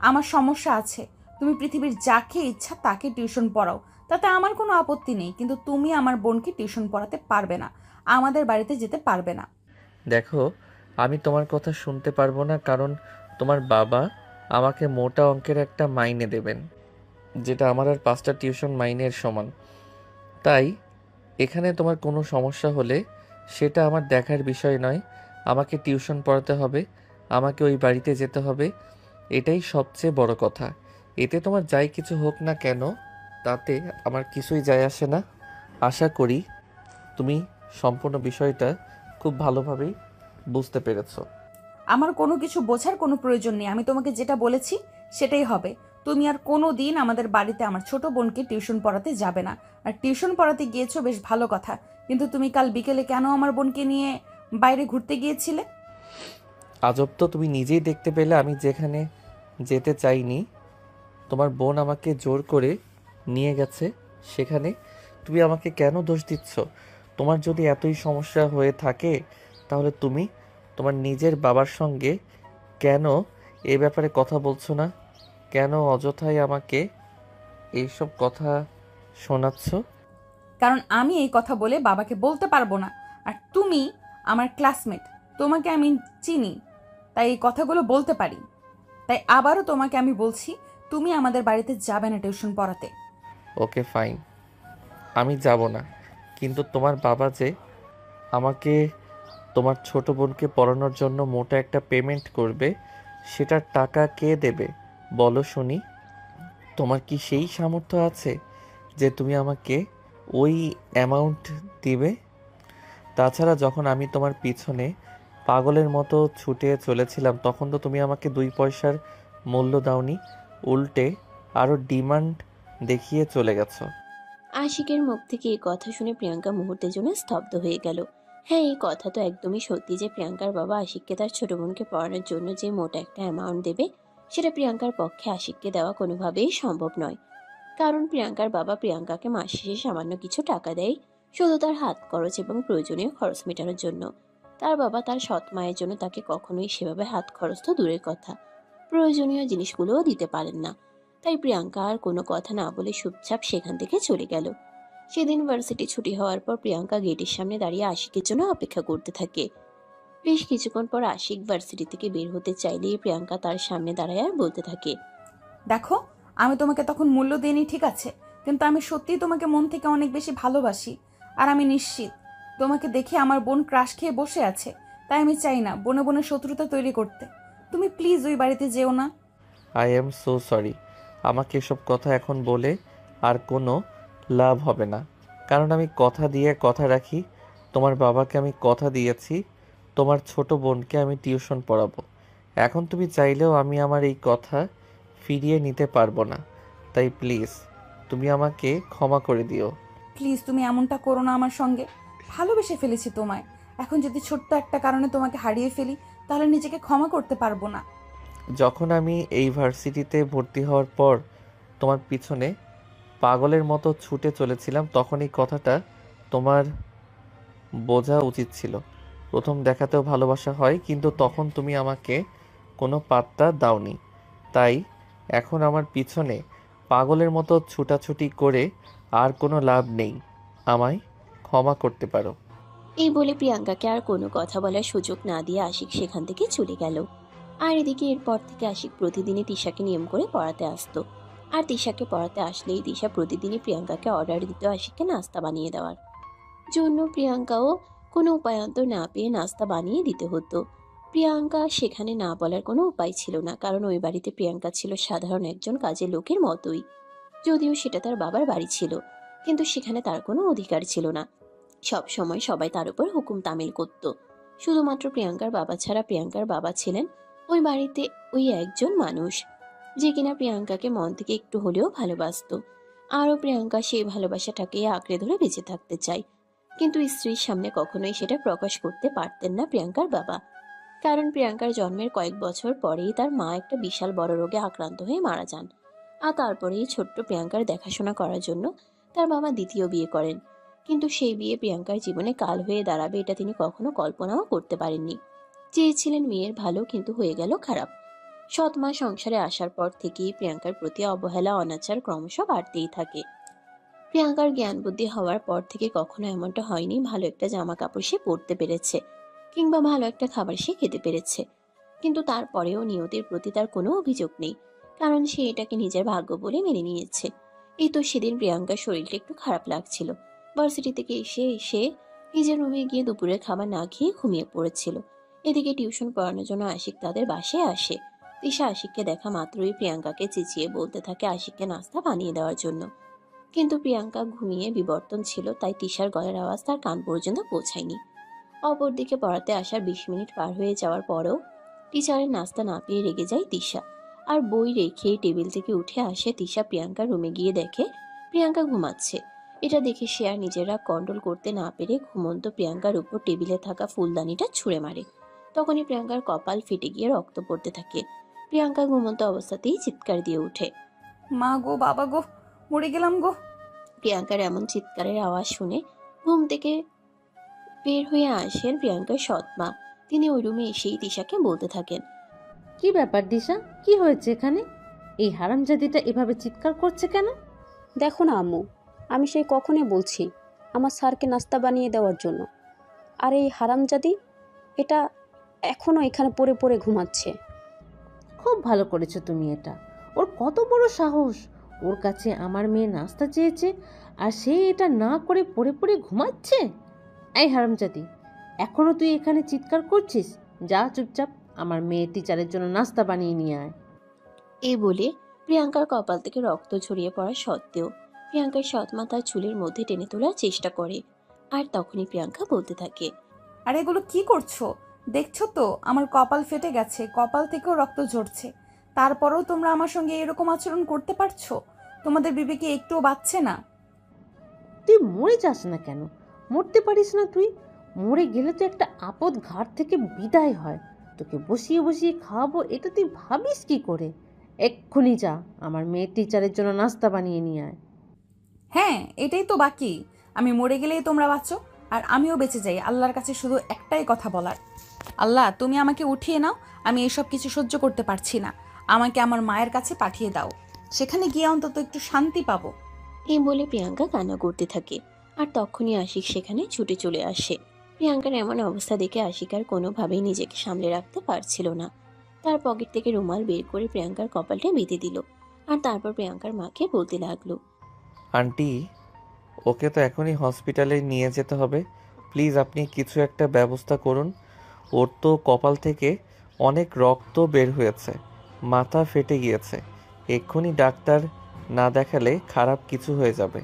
আমার সমস্যা আছে। তুমি পৃথিবীর যাকে ইচ্ছা তাকে টিউশন পড়াও, তাতে আমার কোনো আপত্তি নেই, কিন্তু তুমি আমার বোনকে টিউশন পড়াতে পারবে না, আমাদের বাড়িতে যেতে পারবে না। দেখো, আমি তোমার কথা শুনতে পারবো না, কারণ তোমার বাবা আমাকে মোটা অঙ্কের একটা মাইনে দেবেন, যেটা আমার আর 5টা টিউশন মাইনের সমান। তাই এখানে তোমার কোনো সমস্যা হলে সেটা আমার দেখার বিষয় নয়। আমাকে টিউশন পড়াতে হবে, আমাকে ওই বাড়িতে যেতে হবে, এটাই সবচেয়ে বড় কথা। এতে তোমার যাই কিছু হোক না কেন, তাতে আমার কিছুই যায় আসে না। আশা করি তুমি সম্পূর্ণ বিষয়টা খুব ভালোভাবেই বুঝতে পেরেছো। আমার কোনো কিছু বোঝার কোনো প্রয়োজন নেই, আমি তোমাকে যেটা বলেছি সেটাই হবে। তুমি আর কোনো দিন আমাদের বাড়িতে আমার ছোট বোনকে টিউশন পড়াতে যাবে না। আর টিউশন পড়াতে গিয়েছো বেশ ভালো কথা, কিন্তু তুমি কাল বিকেলে কেন আমার বোনকে নিয়ে বাইরে ঘুরতে গিয়েছিলে? আজব তো, তুমি নিজেই দেখতে পেলে আমি যেখানে যেতে চাইনি তোমার বোন আমাকে জোর করে নিয়ে গেছে সেখানে। তুমি আমাকে কেন দোষ দিচ্ছ? তোমার যদি এতই সমস্যা হয়ে থাকে তাহলে তুমি তোমার নিজের বাবার সঙ্গে কেন এ ব্যাপারে কথা বলছো না? কেন অযথাই আমাকে এইসব কথা শোনাচ্ছ? কারণ আমি এই কথা বলে বাবাকে বলতে পারবো না। আর তুমি আমার ক্লাসমেট, তোমাকে আমি চিনি, তাই এই কথাগুলো বলতে পারি। তাই আবারও তোমাকে আমি বলছি, তুমি আমাদের বাড়িতে যাবে না টিউশন পড়াতে। ওকে ফাইন, আমি যাব না, কিন্তু তোমার বাবা যে আমাকে তোমার ছোট বোনকে পড়ানোর জন্য মোটা একটা পেমেন্ট করবে, সেটার টাকা কে দেবে বলো শুনি? তোমার কি সেই সামর্থ্য আছে যে তুমি আমাকে ওই অ্যামাউন্ট দিবে? তাছাড়া যখন আমি তোমার পিছনে পাগলের মতো ছুটে চলেছিলাম তখন তো তুমি আমাকে 2 পয়সার মূল্য দাওনি, উল্টে আরও ডিমান্ড দেখিয়ে চলে গেছো। আশিকের মুখ থেকে এই কথা শুনে প্রিয়াঙ্কা মুহূর্তের জন্য স্তব্ধ হয়ে গেল। হ্যাঁ, এই কথা তো একদমই সত্যি যে প্রিয়াঙ্কার বাবা আশিককে তার ছোট বোনকে পড়ানোর জন্য যে মোটা একটা অ্যামাউন্ট দেবে, সেটা প্রিয়াঙ্কার পক্ষে আশিককে দেওয়া কোনোভাবেই সম্ভব নয়। কারণ প্রিয়াঙ্কার বাবা প্রিয়াঙ্কাকে মাস শেষে সামান্য কিছু টাকা দেয়, শুধু তার হাত খরচ এবং প্রয়োজনীয় খরচ মেটানোর জন্য। তার বাবা তার সৎ মায়ের জন্য তাকে কখনোই সেভাবে হাত খরচ তো দূরের কথা, প্রয়োজনীয় জিনিসগুলোও দিতে পারেন না। তাই প্রিয়াঙ্কা আর কোনো কথা না বলে চুপচাপ সেখান থেকে চলে গেল। সেদিন ভার্সিটি ছুটি হওয়ার পর প্রিয়াঙ্কা গেটের সামনে দাঁড়িয়ে আশিকের জন্য অপেক্ষা করতে থাকে। বেশ কিছুক্ষণ পর আশিক ভার্সিটি থেকে বের হতে চাইলেই প্রিয়াঙ্কা তার সামনে দাঁড়ায় আর বলতে থাকে, দেখো, আমি তোমাকে তখন মূল্য দিইনি ঠিক আছে, কিন্তু আমি সত্যিই তোমাকে মন থেকে অনেক বেশি ভালোবাসি। আর আমি নিশ্চিত তোমাকে দেখে আমার বোন ক্রাশ খেয়ে বসে আছে, তাই আমি চাই না বনে বনে শত্রুতা তৈরি করতে। তুমি প্লিজ ওই বাড়িতে যেও না। I am so sorry. আমাকে এসব কথা এখন বলে আর কোনো লাভ হবে না, কারণ আমি কথা দিয়ে কথা রাখি। তোমার বাবাকে আমি কথা দিয়েছি তোমার ছোট বোনকে আমি টিউশন পড়াবো। এখন তুমি চাইলেও আমি আমার এই কথা ফিরিয়ে নিতে পারবো না। তাই প্লিজ তুমি আমাকে ক্ষমা করে দিও। প্লিজ তুমি এমনটা করো না আমার সঙ্গে। ভালোবেসে ফেলেছি তোমায়, এখন যদি ছোট্ট একটা কারণে তোমাকে হারিয়ে ফেলি তাহলে নিজেকে ক্ষমা করতে পারবো না। যখন আমি এই ভার্সিটিতে ভর্তি হওয়ার পর তোমার পিছনে পাগলের মতো ছুটে চলেছিলাম, তখন এই কথাটা তোমার বোঝা উচিত ছিল। প্রথম দেখাতেও ভালোবাসা হয়, কিন্তু তখন তুমি আমাকে কোনো পাত্তা দাওনি। তাই এখন আমার পিছনে পাগলের মতো ছুটাছুটি করে আর কোনো লাভ নেই। আমায় ক্ষমা করতে পারো। এই বলে প্রিয়াঙ্কাকে আর কোনো কথা বলার সুযোগ না দিয়ে আশিক সেখান থেকে চলে গেল। আর এদিকে এরপর থেকে আশিক প্রতিদিনই তিশাকে নিয়ম করে পড়াতে আসতো। আর তিশাকে পড়াতে আসলেই তিশা প্রতিদিনই প্রিয়াঙ্কাকে অর্ডার দিত আশিককে নাস্তা বানিয়ে দেওয়ার জন্য। প্রিয়াঙ্কাও কোনো উপায়ন্তর না পেয়ে নাস্তা বানিয়ে দিতে হতো। প্রিয়াঙ্কা সেখানে না বলার কোনো উপায় ছিল না, কারণ ওই বাড়িতে প্রিয়াঙ্কা ছিল সাধারণ একজন কাজের লোকের মতোই। যদিও সেটা তার বাবার বাড়ি ছিল, কিন্তু সেখানে তার কোনো অধিকার ছিল না। সব সময় সবাই তার উপর হুকুম তামিল করত। শুধুমাত্র প্রিয়াঙ্কার বাবা ছাড়া প্রিয়াঙ্কার বাবা ছিলেন ওই বাড়িতে ওই একজন মানুষ, যে কিনা প্রিয়াঙ্কাকে মন থেকে একটু হলেও ভালোবাসতো। আরও প্রিয়াঙ্কা সেই ভালোবাসাটাকে আঁকড়ে ধরে বেঁচে থাকতে চায়, কিন্তু স্ত্রীর সামনে কখনোই সেটা প্রকাশ করতে পারতেন না প্রিয়াঙ্কার বাবা। কারণ প্রিয়াঙ্কার জন্মের কয়েক বছর পরেই তার মা একটা বিশাল বড় রোগে আক্রান্ত হয়ে মারা যান। আর তারপরেই ছোট্ট প্রিয়াঙ্কার দেখাশোনা করার জন্য তার বাবা দ্বিতীয় বিয়ে করেন। কিন্তু সেই বিয়ে প্রিয়াঙ্কার জীবনে কাল হয়ে দাঁড়াবে এটা তিনি কখনো কল্পনাও করতে পারেননি। চেয়েছিলেন মেয়ের ভালো, কিন্তু হয়ে গেল খারাপ। সৎ মা সংসারে আসার পর থেকেই প্রিয়াঙ্কার প্রতি অবহেলা অনাচার ক্রমশ বাড়তেই থাকে। প্রিয়াঙ্কার জ্ঞান বুদ্ধি হওয়ার পর থেকে কখনো এমনটা হয়নি ভালো একটা জামা কাপড় সে পরতে পেরেছে কিংবা ভালো একটা খাবার সে খেতে পেরেছে। কিন্তু তারপরেও নিয়তির প্রতি তার কোনো অভিযোগ নেই, কারণ সে এটাকে নিজের ভাগ্য বলে মেনে নিয়েছে। এই তো সেদিন প্রিয়াঙ্কার শরীরটা একটু খারাপ লাগছিল। ভার্সিটি থেকে এসে এসে নিজের রুমে গিয়ে দুপুরের খাবার না খেয়ে ঘুমিয়ে পড়েছিল। এদিকে টিউশন পড়ানোর জন্য আশিক তাদের বাসায় আসে। তিশা আশিককে দেখা মাত্রই প্রিয়াঙ্কাকে চেঁচিয়ে বলতে থাকে আশিককে নাস্তা বানিয়ে দেওয়ার জন্য। কিন্তু প্রিয়াঙ্কা ঘুমিয়ে বিবর্তন ছিল, তাই তিশার গলার আওয়াজ তার কান পর্যন্ত পৌঁছায়নি। অপরদিকে পড়াতে আসার 20 মিনিট পার হয়ে যাওয়ার পরও টিচারের নাস্তা না পেয়ে রেগে যায় তিশা। আর বই রেখে টেবিল থেকে উঠে আসে তিশা প্রিয়াঙ্কার রুমে গিয়ে দেখে প্রিয়াঙ্কা ঘুমাচ্ছে। এটা দেখে সে আর নিজেরা কন্ট্রোল করতে না পেরে ঘুমন্ত প্রিয়াঙ্কার উপর টেবিলে থাকা ফুলদানিটা ছুঁড়ে মারে। তখনই প্রিয়াঙ্কার কপাল ফেটে গিয়ে রক্ত পড়তে থাকে। প্রিয়াঙ্কা ঘুমন্ত অবস্থাতেই চিৎকার দিয়ে ওঠে। মা গো, বাবা গো, মরে গেলাম গো। প্রিয়াঙ্কার এমন চিৎকারের আওয়াজ শুনে ঘুম থেকে বের হয়ে আসেন প্রিয়াঙ্কার সৎ মা। তিনি ওই রুমে এসেই তিশাকে বলতে থাকেন, কি ব্যাপার দিশা, কি হয়েছে এখানে? এই হারামজাদিটা এভাবে চিৎকার করছে কেন? দেখো না আম্মু, আমি সেই কখনই বলছি আমার স্যারকে নাস্তা বানিয়ে দেওয়ার জন্য, আর এই হারামজাদি এটা এখনও এখানে পড়ে পড়ে ঘুমাচ্ছে। খুব ভালো করেছো তুমি এটা। ওর কত বড় সাহস! ওর কাছে আমার মেয়ে নাস্তা চেয়েছে আর সে এটা না করে পড়ে পড়ে ঘুমাচ্ছে। এই হারামজাদি, এখনো তুই এখানে চিৎকার করছিস? যা চুপচাপ আমার মেয়ের টিচারের জন্য নাস্তা বানিয়ে নিয়ে আয়। এই বলে প্রিয়াঙ্কার কপাল থেকে রক্ত ঝরিয়ে পড়া সত্ত্বেও প্রিয়াঙ্কার সৎ মা তার চুলের মধ্যে টেনে তোলার চেষ্টা করে। আর তখনই প্রিয়াঙ্কা বলতে থাকে, আর এগুলো কি করছো? দেখছো তো আমার কপাল ফেটে গেছে, কপাল থেকেও রক্ত ঝরছে। তারপরেও তোমরা আমার সঙ্গে এরকম আচরণ করতে পারছো? তোমাদের বিবেকে একটুও বাঁচছে না? তুই মরে যাস না কেন? মরতে পারিস না তুই? মরে গেলে তো একটা আপদ ঘাট থেকে বিদায় হয়। তোকে বসিয়ে বসিয়ে খাওয়াবো, এটা তুই ভাবিস কি করে? এক্ষুনি যা আমার মেয়ের টিচারের জন্য নাস্তা বানিয়ে নিয়ে আয়। হ্যাঁ, এটাই তো বাকি। আমি মরে গেলেই তোমরা বাঁচো আর আমিও বেঁচে যাই। আল্লাহর কাছে শুধু একটাই কথা বলার, আল্লাহ তুমি আমাকে উঠিয়ে নাও, আমি এসব কিছু সহ্য করতে পারছি না। আমাকে আমার মায়ের কাছে পাঠিয়ে দাও, সেখানে গিয়ে অন্তত একটু শান্তি পাবো। এই বলে প্রিয়াঙ্কা কান্না করতে থাকে। আর তখনই আশিক সেখানে ছুটে চলে আসে। প্রিয়াঙ্কার এমন অবস্থা দেখে আশিক আর কোনোভাবেই নিজেকে সামলে রাখতে পারছিল না। তার পকেট থেকে রুমাল বের করে প্রিয়াঙ্কার কপালটা বেঁধে দিল। আর তারপর প্রিয়াঙ্কার মাকে বলতে লাগলো, আন্টি, ওকে তো এখনই হসপিটালে নিয়ে যেতে হবে। প্লিজ আপনি কিছু একটা ব্যবস্থা করুন। ওর তো কপাল থেকে অনেক রক্ত বের হয়েছে, মাথা ফেটে গিয়েছে। এক্ষুনি ডাক্তার না দেখালে খারাপ কিছু হয়ে যাবে।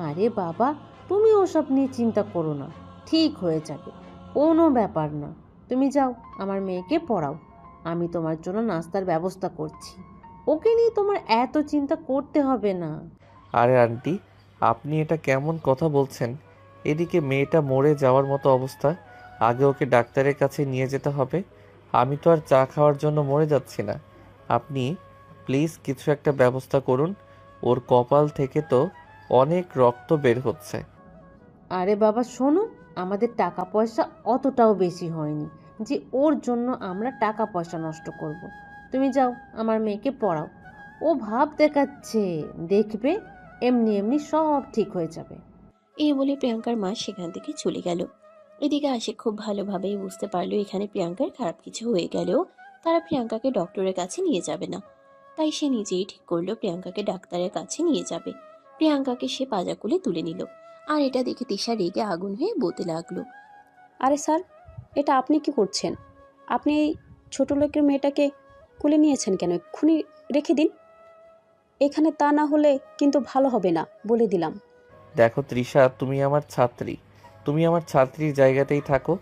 আরে বাবা, তুমি ওসব নিয়ে চিন্তা করো না, ঠিক হয়ে যাবে, কোনো ব্যাপার না। তুমি যাও আমার মেয়েকে পড়াও, আমি তোমার জন্য নাস্তার ব্যবস্থা করছি। ওকে নিয়ে তোমার এত চিন্তা করতে হবে না। আরে আন্টি, আপনি এটা কেমন কথা বলছেন? এদিকে মেয়েটা মরে যাওয়ার মতো অবস্থা, আগে ওকে ডাক্তারের কাছে নিয়ে যেতে হবে। আমি তো আর চা খাওয়ার জন্য মরে যাচ্ছি না। আপনি প্লিজ কিছু একটা ব্যবস্থা করুন। ওর কপাল থেকে তো অনেক রক্ত বের হচ্ছে। আরে বাবা শোনো, আমাদের টাকা পয়সা অতটাও বেশি হয়নি যে ওর জন্য আমরা টাকা পয়সা নষ্ট করব। তুমি যাও আমার মেয়েকে পড়াও। ও ভাব দেখাচ্ছে, দেখবে এমনি এমনি সব ঠিক হয়ে যাবে। এই বলে প্রিয়াঙ্কার মা সেখান থেকে চলে গেল। এদিকে আশিক খুব ভালোভাবেই বুঝতে পারলো এখানে প্রিয়াঙ্কার খারাপ কিছু হয়ে গেলেও তারা প্রিয়াঙ্কাকে ডক্টরের কাছে নিয়ে যাবে না। তাই সে নিজেই ঠিক করলো প্রিয়াঙ্কাকে ডাক্তারের কাছে নিয়ে যাবে। প্রিয়াঙ্কাকে সে পাজাকুলে তুলে নিল। আর এটা দেখে তিশা রেগে আগুন হয়ে বলতে লাগলো, আরে স্যার, এটা আপনি কি করছেন? আপনি এই ছোট লোকের মেয়েটাকে কোলে নিয়েছেন কেন? এক্ষুনি রেখে দিন। এখানে তা না হলে কিন্তু ভালো হবে না, বলে দিলাম। দেখো তৃষা, তুমি আমার ছাত্রী, তুমি আমার ছাত্রীর জায়গাতেই থাকো।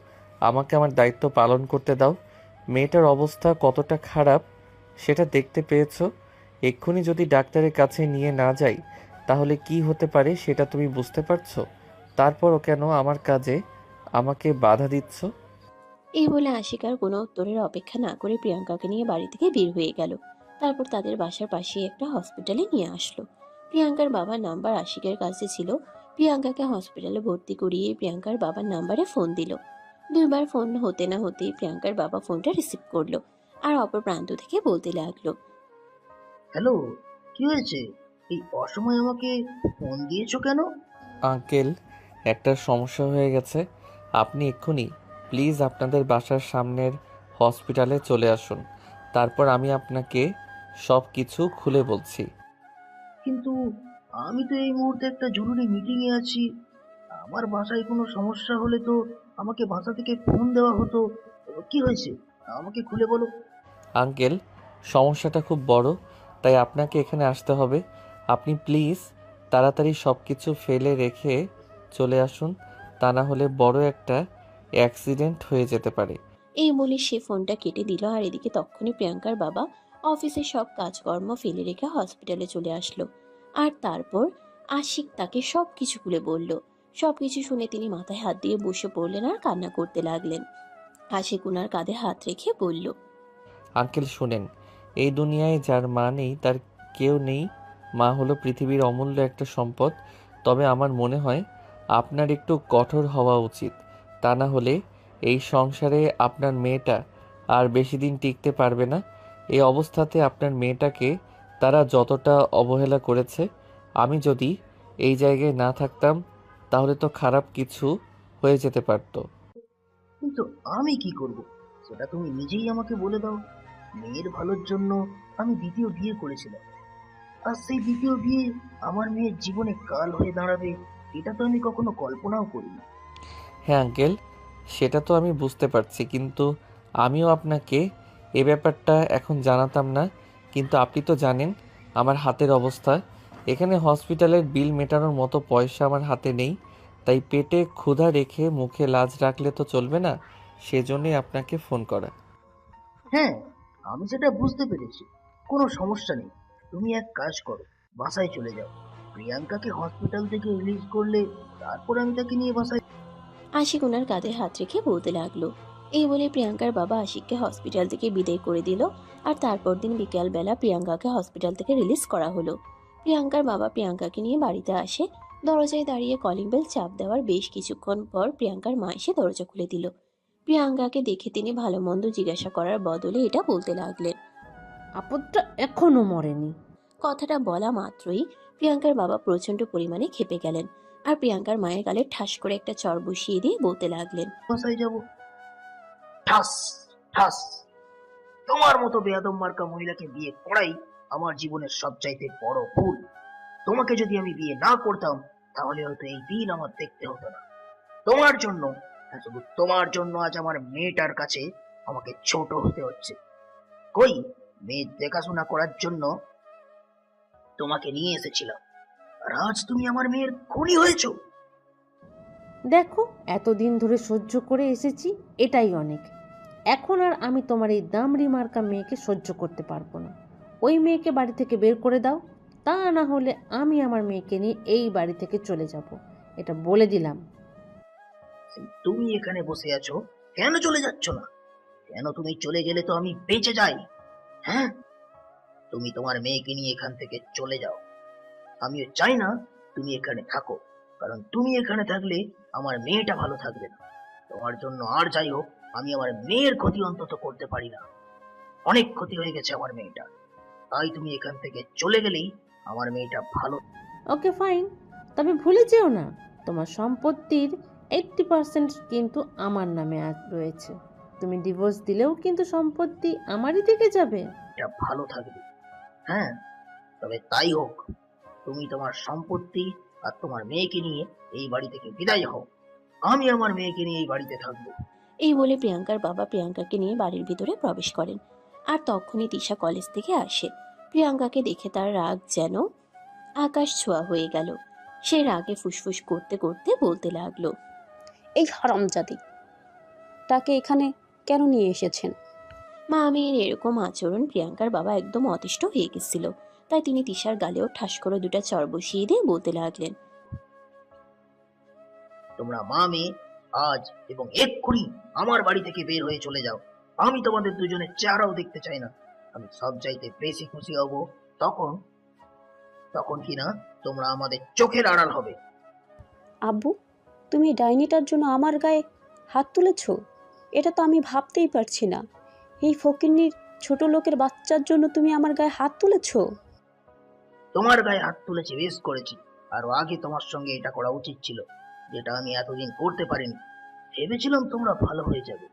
আমাকে আমার দায়িত্ব পালন করতে দাও। মেয়েটার অবস্থা কতটা খারাপ সেটা দেখতে পেয়েছো। এক্ষুনি যদি ডাক্তারের কাছে নিয়ে না যাই তাহলে কি হতে পারে সেটা তুমি বুঝতে পারছো। তারপরও কেন আমার কাজে আমাকে বাধা দিচ্ছ? এই বলে আশিক আর কোনো উত্তরের অপেক্ষা না করে প্রিয়াঙ্কাকে নিয়ে বাড়ি থেকে বের হয়ে গেল। তারপর তাদের বাসার পাশে একটা হসপিটালে নিয়ে আসলো। প্রিয়াঙ্কার বাবার নাম্বার আশিকের কাছে ছিল। প্রিয়াঙ্কাকে হসপিটালে ভর্তি করিয়ে প্রিয়াঙ্কার বাবার নাম্বারে ফোন দিল। 2বার ফোন হতে না হতেই প্রিয়াঙ্কার বাবা ফোনটা রিসিভ করলো আর অপর প্রান্ত থেকে বলতে লাগলো, হ্যালো, কি হয়েছে? এই অসময়ে আমাকে ফোন দিয়েছো কেন? আঙ্কেল, একটা সমস্যা হয়ে গেছে। আপনি এক্ষুনি প্লিজ আপনাদের বাসার সামনের হসপিটালে চলে আসুন। তারপর আমি আপনাকে সব কিছু খুলে বলছি। কিন্তু আমি তো এই মুহূর্তে একটা জরুরি মিটিংয়ে আছি। আমার বাসায় কোনো সমস্যা হলে তো আমাকে বাসা থেকে ফোন দেওয়া হতো। কি হয়েছে আমাকে খুলে বলো। আঙ্কেল, সমস্যাটা খুব বড়, তাই আপনাকে এখানে আসতে হবে। আপনি প্লিজ তাড়াতাড়ি সব কিছু ফেলে রেখে চলে আসুন, তা না হলে বড় একটা অ্যাক্সিডেন্ট হয়ে যেতে পারে। এই বলে সে ফোনটা কেটে দিল। আর এদিকে তখনই প্রিয়াঙ্কার বাবা অফিসের সব কাজকর্ম ফেলে রেখে হসপিটালে চলে আসলো। আর তারপর আশিক তাকে সব কিছু খুলে বলল। সবকিছু শুনে তিনি মাথায় হাত দিয়ে বসে পড়লেন আর কান্না করতে লাগলেন। আশিক উনার কাঁধে হাত রেখে বলল, আঙ্কেল শুনেন, এই দুনিয়ায় যার মা নেই তার কেউ নেই। মা হলো পৃথিবীর অমূল্য একটা সম্পদ। তবে আমার মনে হয় আপনার একটু কঠোর হওয়া উচিত, তা না হলে এই সংসারে আপনার মেয়েটা আর বেশি দিন টিকতে পারবে না। এই অবস্থাতে আপনার মেয়েটাকে তারা যতটা অবহেলা করেছে, আমি যদি এই জায়গায় না থাকতাম তাহলে তো খারাপ কিছু হয়ে যেতে পারতো। কিন্তু আমি কি করব সেটা তুমি নিজেই আমাকে বলে দাও। মেয়ের ভালোর জন্য আমি দ্বিতীয় বিয়ে করেছিলাম, আর সেই দ্বিতীয় বিয়ে আমার মেয়ের জীবনে কাল হয়ে দাঁড়াবে এটা তো আমি কখনো কল্পনাও করিনি। হ্যাঁ আঙ্কেল, সেটা তো আমি বুঝতে পারছি, কিন্তু আমিও আপনাকে এ ব্যাপারটা এখন জানাতাম না। কিন্তু আপনি তো জানেন আমার হাতের অবস্থা। এখানে হসপিটালের বিল মেটানোর মতো পয়সা আমার হাতে নেই, তাই পেটে ক্ষুধা রেখে মুখে লাজ রাখলে তো চলবে না। সেজন্যই আপনাকে ফোন করা। হ্যাঁ, আমি সেটা বুঝতে পেরেছি। কোনো সমস্যা নেই, তুমি এক কাজ করো, বাসায় চলে যাও। প্রিয়াঙ্কাকে হসপিটাল থেকে রিলিজ করলে তারপর আমি তাকে নিয়ে বাসায়। আশিক ওনার কাঁধে হাত রেখে বলতে লাগলো। এই বলে প্রিয়াঙ্কার বাবা আশিককে হসপিটাল থেকে বিদায় করে দিল। আর তারপর দিন বিকেলবেলা প্রিয়াঙ্কাকে হসপিটাল থেকে রিলিজ করা হলো। প্রিয়াঙ্কার বাবা প্রিয়াঙ্কাকে নিয়ে বাড়িতে আসে। দরজায় দাঁড়িয়ে কলিং বেল চাপ দেওয়ার বেশ কিছুক্ষণ পর প্রিয়াঙ্কার মা এসে দরজা খুলে দিল। প্রিয়াঙ্কাকে দেখে তিনি ভালো মন্দ জিজ্ঞাসা করার বদলে এটা বলতে লাগলেন। আপদটা এখনো মরেনি। কথাটা বলা মাত্রই প্রিয়াঙ্কার বাবা প্রচন্ড পরিমাণে ক্ষেপে গেলেন। আর প্রিয়াঙ্কার মায়ের গালে ঠাস করে একটা চড় বসিয়ে দিয়ে বলতে লাগলেন, বাসায় যাব। ঠাস ঠাস। তোমার মতো বেয়াদব মার্কা মহিলাকে বিয়ে করাই আমার জীবনের সবচাইতে বড় ভুল। তোমাকে যদি আমি বিয়ে না করতাম তাহলে হয়তো এই দিন আমার দেখতে হতো না। তোমার জন্য, হ্যাঁ শুধু তোমার জন্য আজ আমার মেয়েটার কাছে আমাকে ছোট হতে হচ্ছে। কই, মেয়ের দেখাশোনা করার জন্য তোমাকে নিয়ে এসেছিলাম, আর আজ তুমি আমার মেয়ের খুনি হয়েছো। দেখো, এতদিন ধরে সহ্য করে এসেছি, এটাই অনেক। এখন আর আমি তোমার এই দামড়ি মার্কা মেয়েকে সহ্য করতে পারবো না। ওই মেয়েকে বাড়ি থেকে বের করে দাও, তা না হলে আমি আমার মেয়েকে নিয়ে এই বাড়ি থেকে চলে যাব, এটা বলে দিলাম। তুমি এখানে বসে আছো, কেন চলে যাচ্ছ না? কেন তুমি চলে গেলে তো আমি বেঁচে যাই? হ্যাঁ, তুমি তোমার মেয়েকে নিয়ে এখান থেকে চলে যাও। আমিও চাই না তুমি এখানে থাকো, কারণ তুমি এখানে থাকলে আমার মেয়েটা ভালো থাকবে না। তোমার জন্য আর যাই হোক, আমি আমার মেয়ের ক্ষতি অন্তত করতে পারি না। অনেক ক্ষতি হয়ে গেছে আমার মেয়েটা, তাই তুমি এখান থেকে চলে গেলেই আমার মেয়েটা ভালো। ওকে ফাইন, তবে ভুলে যেও না তোমার সম্পত্তির 80% কিন্তু আমার নামে রয়েছে। তুমি ডিভোর্স দিলেও কিন্তু সম্পত্তি আমারই দিকে যাবে। এটা ভালো থাকবে। হ্যাঁ, তবে তাই হোক, তুমি তোমার সম্পত্তি আর তোমার মেয়েকে নিয়ে এই বাড়ি থেকে বিদায় হও। আমি আমার মেয়েকে নিয়ে এই বাড়িতে থাকবো। এই বলে প্রিয়াঙ্কার বাবা প্রিয়াঙ্কাকে নিয়ে বাড়ির ভিতরে প্রবেশ করেন। আর তখনই তিশা কলেজ থেকে আসে। প্রিয়াঙ্কাকে দেখে তার রাগ যেন আকাশ ছোঁয়া হয়ে গেল। সে রাগে ফুসফুস করতে করতে বলতে লাগলো, এই হারামজাদি তাকে এখানে কেন নিয়ে এসেছেন? মা মেয়ের এরকম আচরণ প্রিয়াঙ্কার বাবা একদম অতিষ্ঠ হয়ে গেছিল। তাই তিনি তিশার গালেও ঠাস করে দুটা চড় বসিয়ে দিয়ে বলতে লাগলেন, তোমরা মা মেয়ে আজ এবং এক্ষুনি আমার বাড়ি থেকে বের হয়ে চলে যাও। আমি তোমাদের দুজনের চেহারাও দেখতে চাই না। আমি সব চাইতে বেশি খুশি হব তখন, তখন কিনা তোমরা আমাদের চোখের আড়াল হবে। আব্বু, তুমি ডাইনিটার জন্য আমার গায়ে হাত তুলেছ? এটা তো আমি ভাবতেই পারছি না। এই ফকিন্নির ছোট লোকের বাচ্চার জন্য তুমি আমার গায়ে হাত তুলেছ? তোমার গায়ে হাত তুলেছি, বেশ করেছি। আরো আগে তোমার সঙ্গে এটা করা উচিত ছিল, যেটা আমি এতদিন করতে পারিনি। ভেবেছিলাম তোমরা ভালো হয়ে যাবে,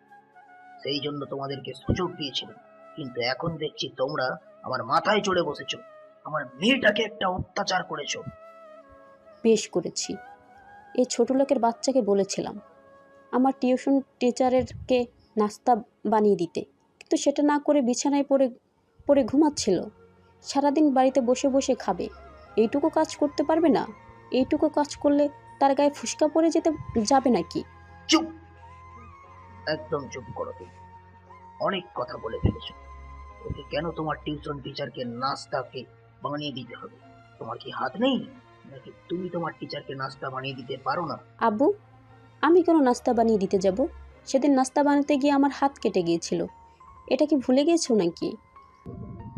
সেই জন্য তোমাদেরকে সুযোগ দিয়েছিলাম। কিন্তু এখন দেখছি তোমরা আমার মাথায় চড়ে বসেছো, আমার মেয়েটাকে একটা অত্যাচার করেছো। বেশ করেছি। এই ছোট লোকের বাচ্চাকে বলেছিলাম আমার টিউশন টিচারেরকে নাস্তা বানিয়ে দিতে, কিন্তু সেটা না করে বিছানায় পড়ে পড়ে ঘুমাচ্ছিল। সারাদিন বাড়িতে বসে বসে খাবে, এইটুকু কাজ করতে পারবে না? এইটুকু কাজ করলে তার গায়ে ফুসকা পড়ে যেতে যাবে নাকি? চুপ, একদম চুপ করো তুমি। অনেক কথা বলে ফেলেছো। ওকে কেন তোমার টিউশন টিচারকে নাস্তাকে বানিয়ে দিতে হবে? তোমার কি হাত নেই নাকি তুমি তোমার টিচারকে নাস্তা বানিয়ে দিতে পারো না? আব্বু, আমি কেন নাস্তা বানিয়ে দিতে যাব? সেদিন নাস্তা বানাতে গিয়ে আমার হাত কেটে গিয়েছিল। এটা কি ভুলে গিয়েছো নাকি?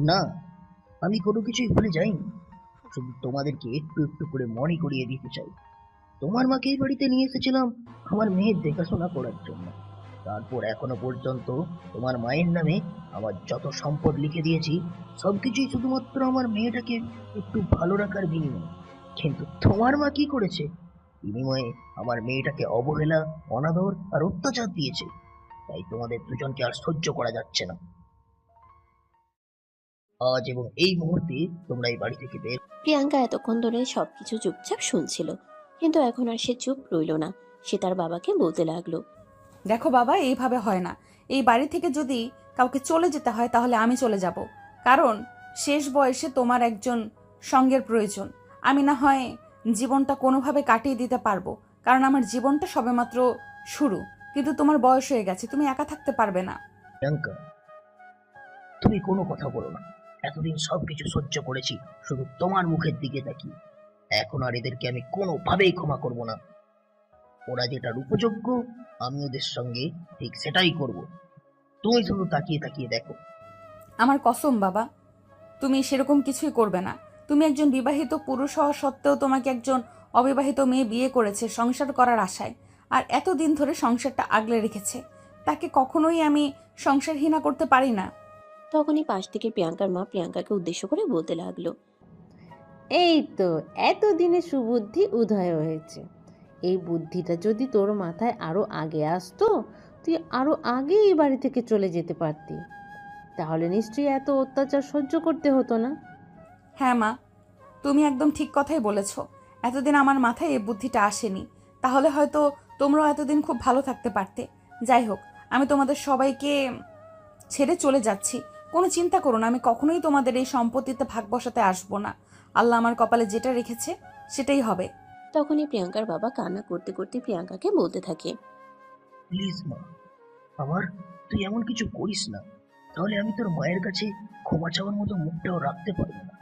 না, আমি কোনো কিছুই ভুলে যাইনি। শুধু তোমাদেরকে একটু একটু করে মনে করিয়ে দিতে চাই। তোমার মাকে এই বাড়িতে নিয়ে এসেছিলাম আমার মেয়ের দেখাশোনা করার জন্য। তারপর এখনো পর্যন্ত তোমার মায়ের নামে আমার যত সম্পদ লিখে দিয়েছি, সবকিছুই শুধুমাত্র আমার মেয়েটাকে একটু ভালো রাখার বিনিময়ে। কিন্তু তোমার মা কি করেছে? বিনিময়ে আমার মেয়েটাকে অবহেলা, অনাদর আর অত্যাচার দিয়েছে। তাই তোমাদের দুজনকে আর সহ্য করা যাচ্ছে না। আজ এবং এই মুহূর্তে তোমরা এই বাড়ি থেকে বের। প্রিয়াঙ্কা এতক্ষণ ধরে সবকিছু চুপচাপ শুনছিল, কিন্তু এখন আর সে চুপ রইল না। সে তার বাবাকে বলতে লাগলো, দেখো বাবা, এইভাবে হয় না। এই বাড়ি থেকে যদি কাউকে চলে যেতে হয় তাহলে আমি চলে যাব, কারণ শেষ বয়সে তোমার একজন সঙ্গের প্রয়োজন। আমি না হয় জীবনটা কোনোভাবে কাটিয়ে দিতে পারবো, কারণ আমার জীবনটা সবেমাত্র শুরু, কিন্তু তোমার বয়স হয়ে গেছে, তুমি একা থাকতে পারবে না। প্রিয়াঙ্কা, তুমি কোনো কথা বলো না। এতদিন সবকিছু সহ্য করেছি শুধু তোমার মুখের দিকে তাকিয়ে। এখন আর এদেরকে আমি কোনোভাবেই ক্ষমা করব না। ওরা যেটার উপযোগ্য, আমি ওদের সঙ্গে ঠিক সেটাই করব। তুমি শুধু তাকিয়ে তাকিয়ে দেখো। আমার কসম বাবা, তুমি সেরকম কিছুই করবে না। তুমি একজন বিবাহিত পুরুষ হওয়া সত্ত্বেও তোমাকে একজন অবিবাহিত মেয়ে বিয়ে করেছে সংসার করার আশায়, আর এতদিন ধরে সংসারটা আগলে রেখেছে। তাকে কখনোই আমি সংসারহীনা করতে পারি না। তখনই পাশ থেকে প্রিয়াঙ্কার মা প্রিয়াঙ্কাকে উদ্দেশ্য করে বলতে লাগলো, এই তো এতদিনে সুবুদ্ধি উদয় হয়েছে। এই বুদ্ধিটা যদি তোর মাথায় আরো আগে আসতো, তুই আরো আগে এই বাড়ি থেকে চলে যেতে পারতি। তাহলে নিশ্চয়ই এত অত্যাচার সহ্য করতে হতো না। হ্যাঁ মা, তুমি একদম ঠিক কথাই বলেছ। এতদিন আমার মাথায় এই বুদ্ধিটা আসেনি, তাহলে হয়তো তোমরাও এতদিন খুব ভালো থাকতে পারতে। যাই হোক, আমি তোমাদের সবাইকে ছেড়ে চলে যাচ্ছি। কোনো চিন্তা করো না, আমি কখনোই তোমাদের এই সম্পত্তিতে ভাগ বসাতে আসবো না। আল্লাহ আমার কপালে যেটা রেখেছে সেটাই হবে। তখনই প্রিয়াঙ্কার বাবা কান্না করতে করতে প্রিয়াঙ্কাকে বলতে থাকে, প্লিজ মা, আমার তুই এমন কিছু করিস না। তাহলে আমি তোর মায়ের কাছে ক্ষমা চাওয়ার মতো মুখটাও রাখতে পারবো না।